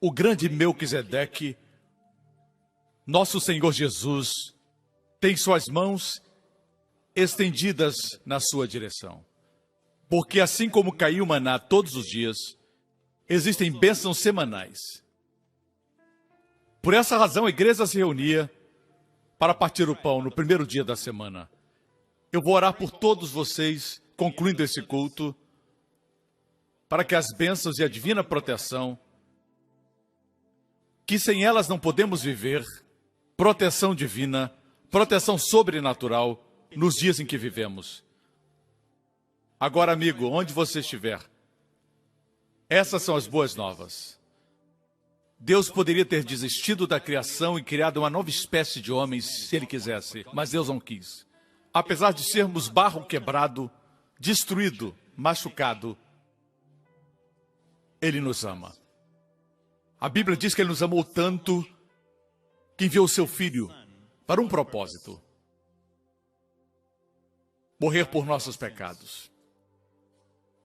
o grande Melquisedeque, nosso Senhor Jesus, tem suas mãos estendidas na sua direção. Porque assim como caiu maná todos os dias, existem bênçãos semanais. Por essa razão, a igreja se reunia para partir o pão no primeiro dia da semana. Eu vou orar por todos vocês, concluindo esse culto, para que as bênçãos e a divina proteção, que sem elas não podemos viver, proteção divina, proteção sobrenatural, nos dias em que vivemos. Agora, amigo, onde você estiver, essas são as boas novas. Deus poderia ter desistido da criação e criado uma nova espécie de homens, se Ele quisesse, mas Deus não quis. Apesar de sermos barro quebrado, destruído, machucado, Ele nos ama. A Bíblia diz que Ele nos amou tanto que enviou o seu Filho para um propósito: morrer por nossos pecados.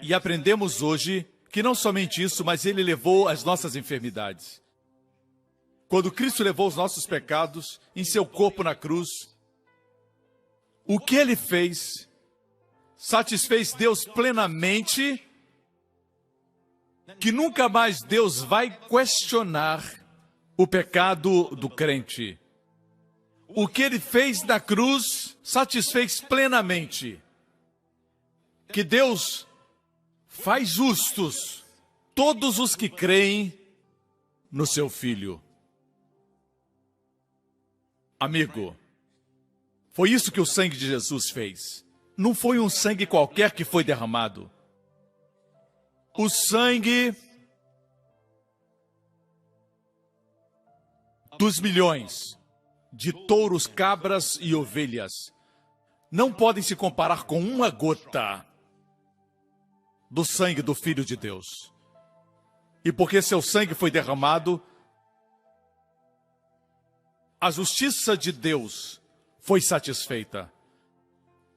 E aprendemos hoje que não somente isso, mas Ele levou as nossas enfermidades. Quando Cristo levou os nossos pecados em seu corpo na cruz, o que Ele fez satisfez Deus plenamente, que nunca mais Deus vai questionar o pecado do crente. O que Ele fez na cruz satisfez plenamente, que Deus faz justos todos os que creem no seu filho. Amigo, foi isso que o sangue de Jesus fez. Não foi um sangue qualquer que foi derramado. O sangue dos milhões de touros, cabras e ovelhas não podem se comparar com uma gota do sangue do Filho de Deus. E porque seu sangue foi derramado, a justiça de Deus foi satisfeita.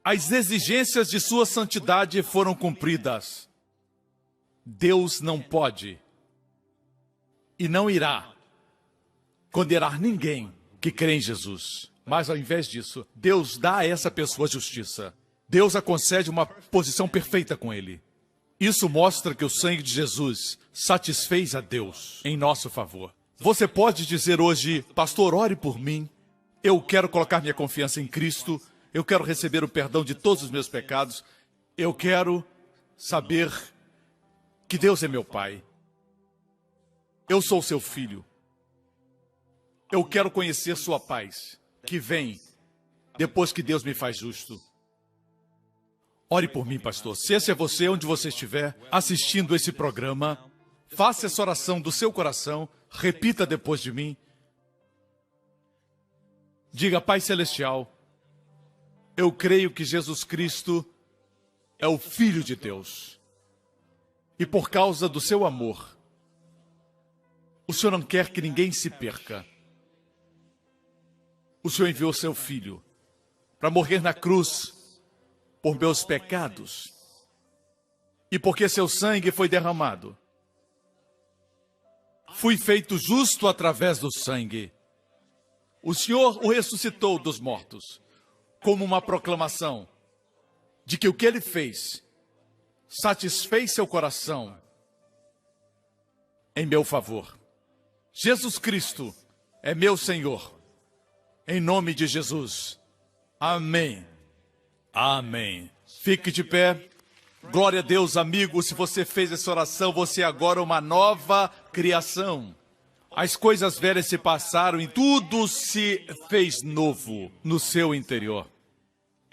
As exigências de sua santidade foram cumpridas. Deus não pode e não irá condenar ninguém que crê em Jesus. Mas, ao invés disso, Deus dá a essa pessoa justiça. Deus a concede uma posição perfeita com ele. Isso mostra que o sangue de Jesus satisfez a Deus em nosso favor. Você pode dizer hoje, pastor, ore por mim. Eu quero colocar minha confiança em Cristo. Eu quero receber o perdão de todos os meus pecados. Eu quero saber que Deus é meu Pai. Eu sou seu filho. Eu quero conhecer sua paz, que vem depois que Deus me faz justo. Ore por mim, pastor. Se esse é você, onde você estiver, assistindo esse programa, faça essa oração do seu coração, repita depois de mim. Diga, Pai Celestial, eu creio que Jesus Cristo é o Filho de Deus. E por causa do seu amor, o Senhor não quer que ninguém se perca. O Senhor enviou seu Filho para morrer na cruz por meus pecados. E porque seu sangue foi derramado, fui feito justo através do sangue. O Senhor o ressuscitou dos mortos, como uma proclamação de que o que ele fez satisfez seu coração em meu favor. Jesus Cristo é meu Senhor. Em nome de Jesus. Amém. Amém. Fique de pé. Glória a Deus, amigo. Se você fez essa oração, você agora é uma nova criação. As coisas velhas se passaram e tudo se fez novo no seu interior.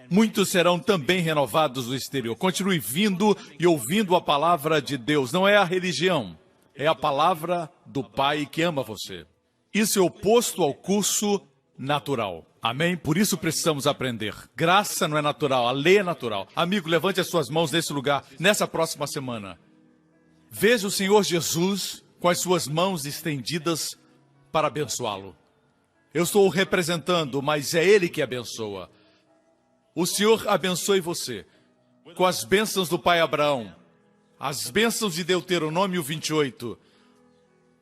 Muitos serão também renovados no exterior. Continue vindo e ouvindo a palavra de Deus. Não é a religião, é a palavra do Pai que ama você. Isso é oposto ao curso natural. Amém? Por isso precisamos aprender. Graça não é natural, a lei é natural. Amigo, levante as suas mãos nesse lugar, nessa próxima semana. Veja o Senhor Jesus com as suas mãos estendidas para abençoá-lo. Eu estou o representando, mas é Ele que abençoa. O Senhor abençoe você com as bênçãos do Pai Abraão, as bênçãos de Deuteronômio 28.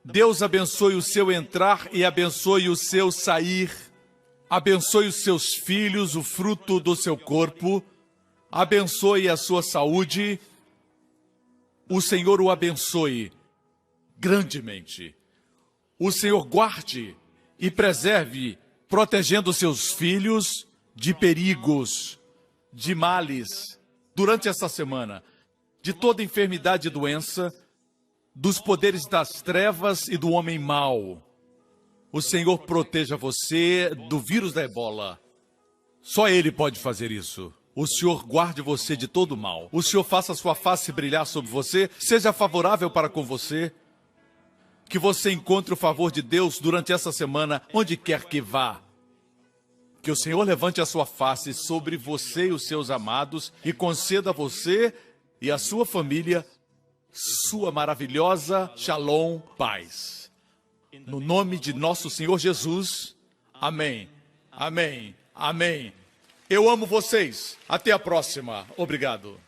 Deus abençoe o seu entrar e abençoe o seu sair. Abençoe os seus filhos, o fruto do seu corpo. Abençoe a sua saúde. O Senhor o abençoe grandemente. O Senhor guarde e preserve, protegendo seus filhos de perigos, de males, durante essa semana, de toda enfermidade e doença, dos poderes das trevas e do homem mau. O Senhor proteja você do vírus da ebola. Só Ele pode fazer isso. O Senhor guarde você de todo mal. O Senhor faça a sua face brilhar sobre você, seja favorável para com você. Que você encontre o favor de Deus durante essa semana, onde quer que vá. Que o Senhor levante a sua face sobre você e os seus amados e conceda a você e a sua família sua maravilhosa Shalom, paz. No nome de nosso Senhor Jesus. Amém. Amém. Amém. Eu amo vocês. Até a próxima. Obrigado.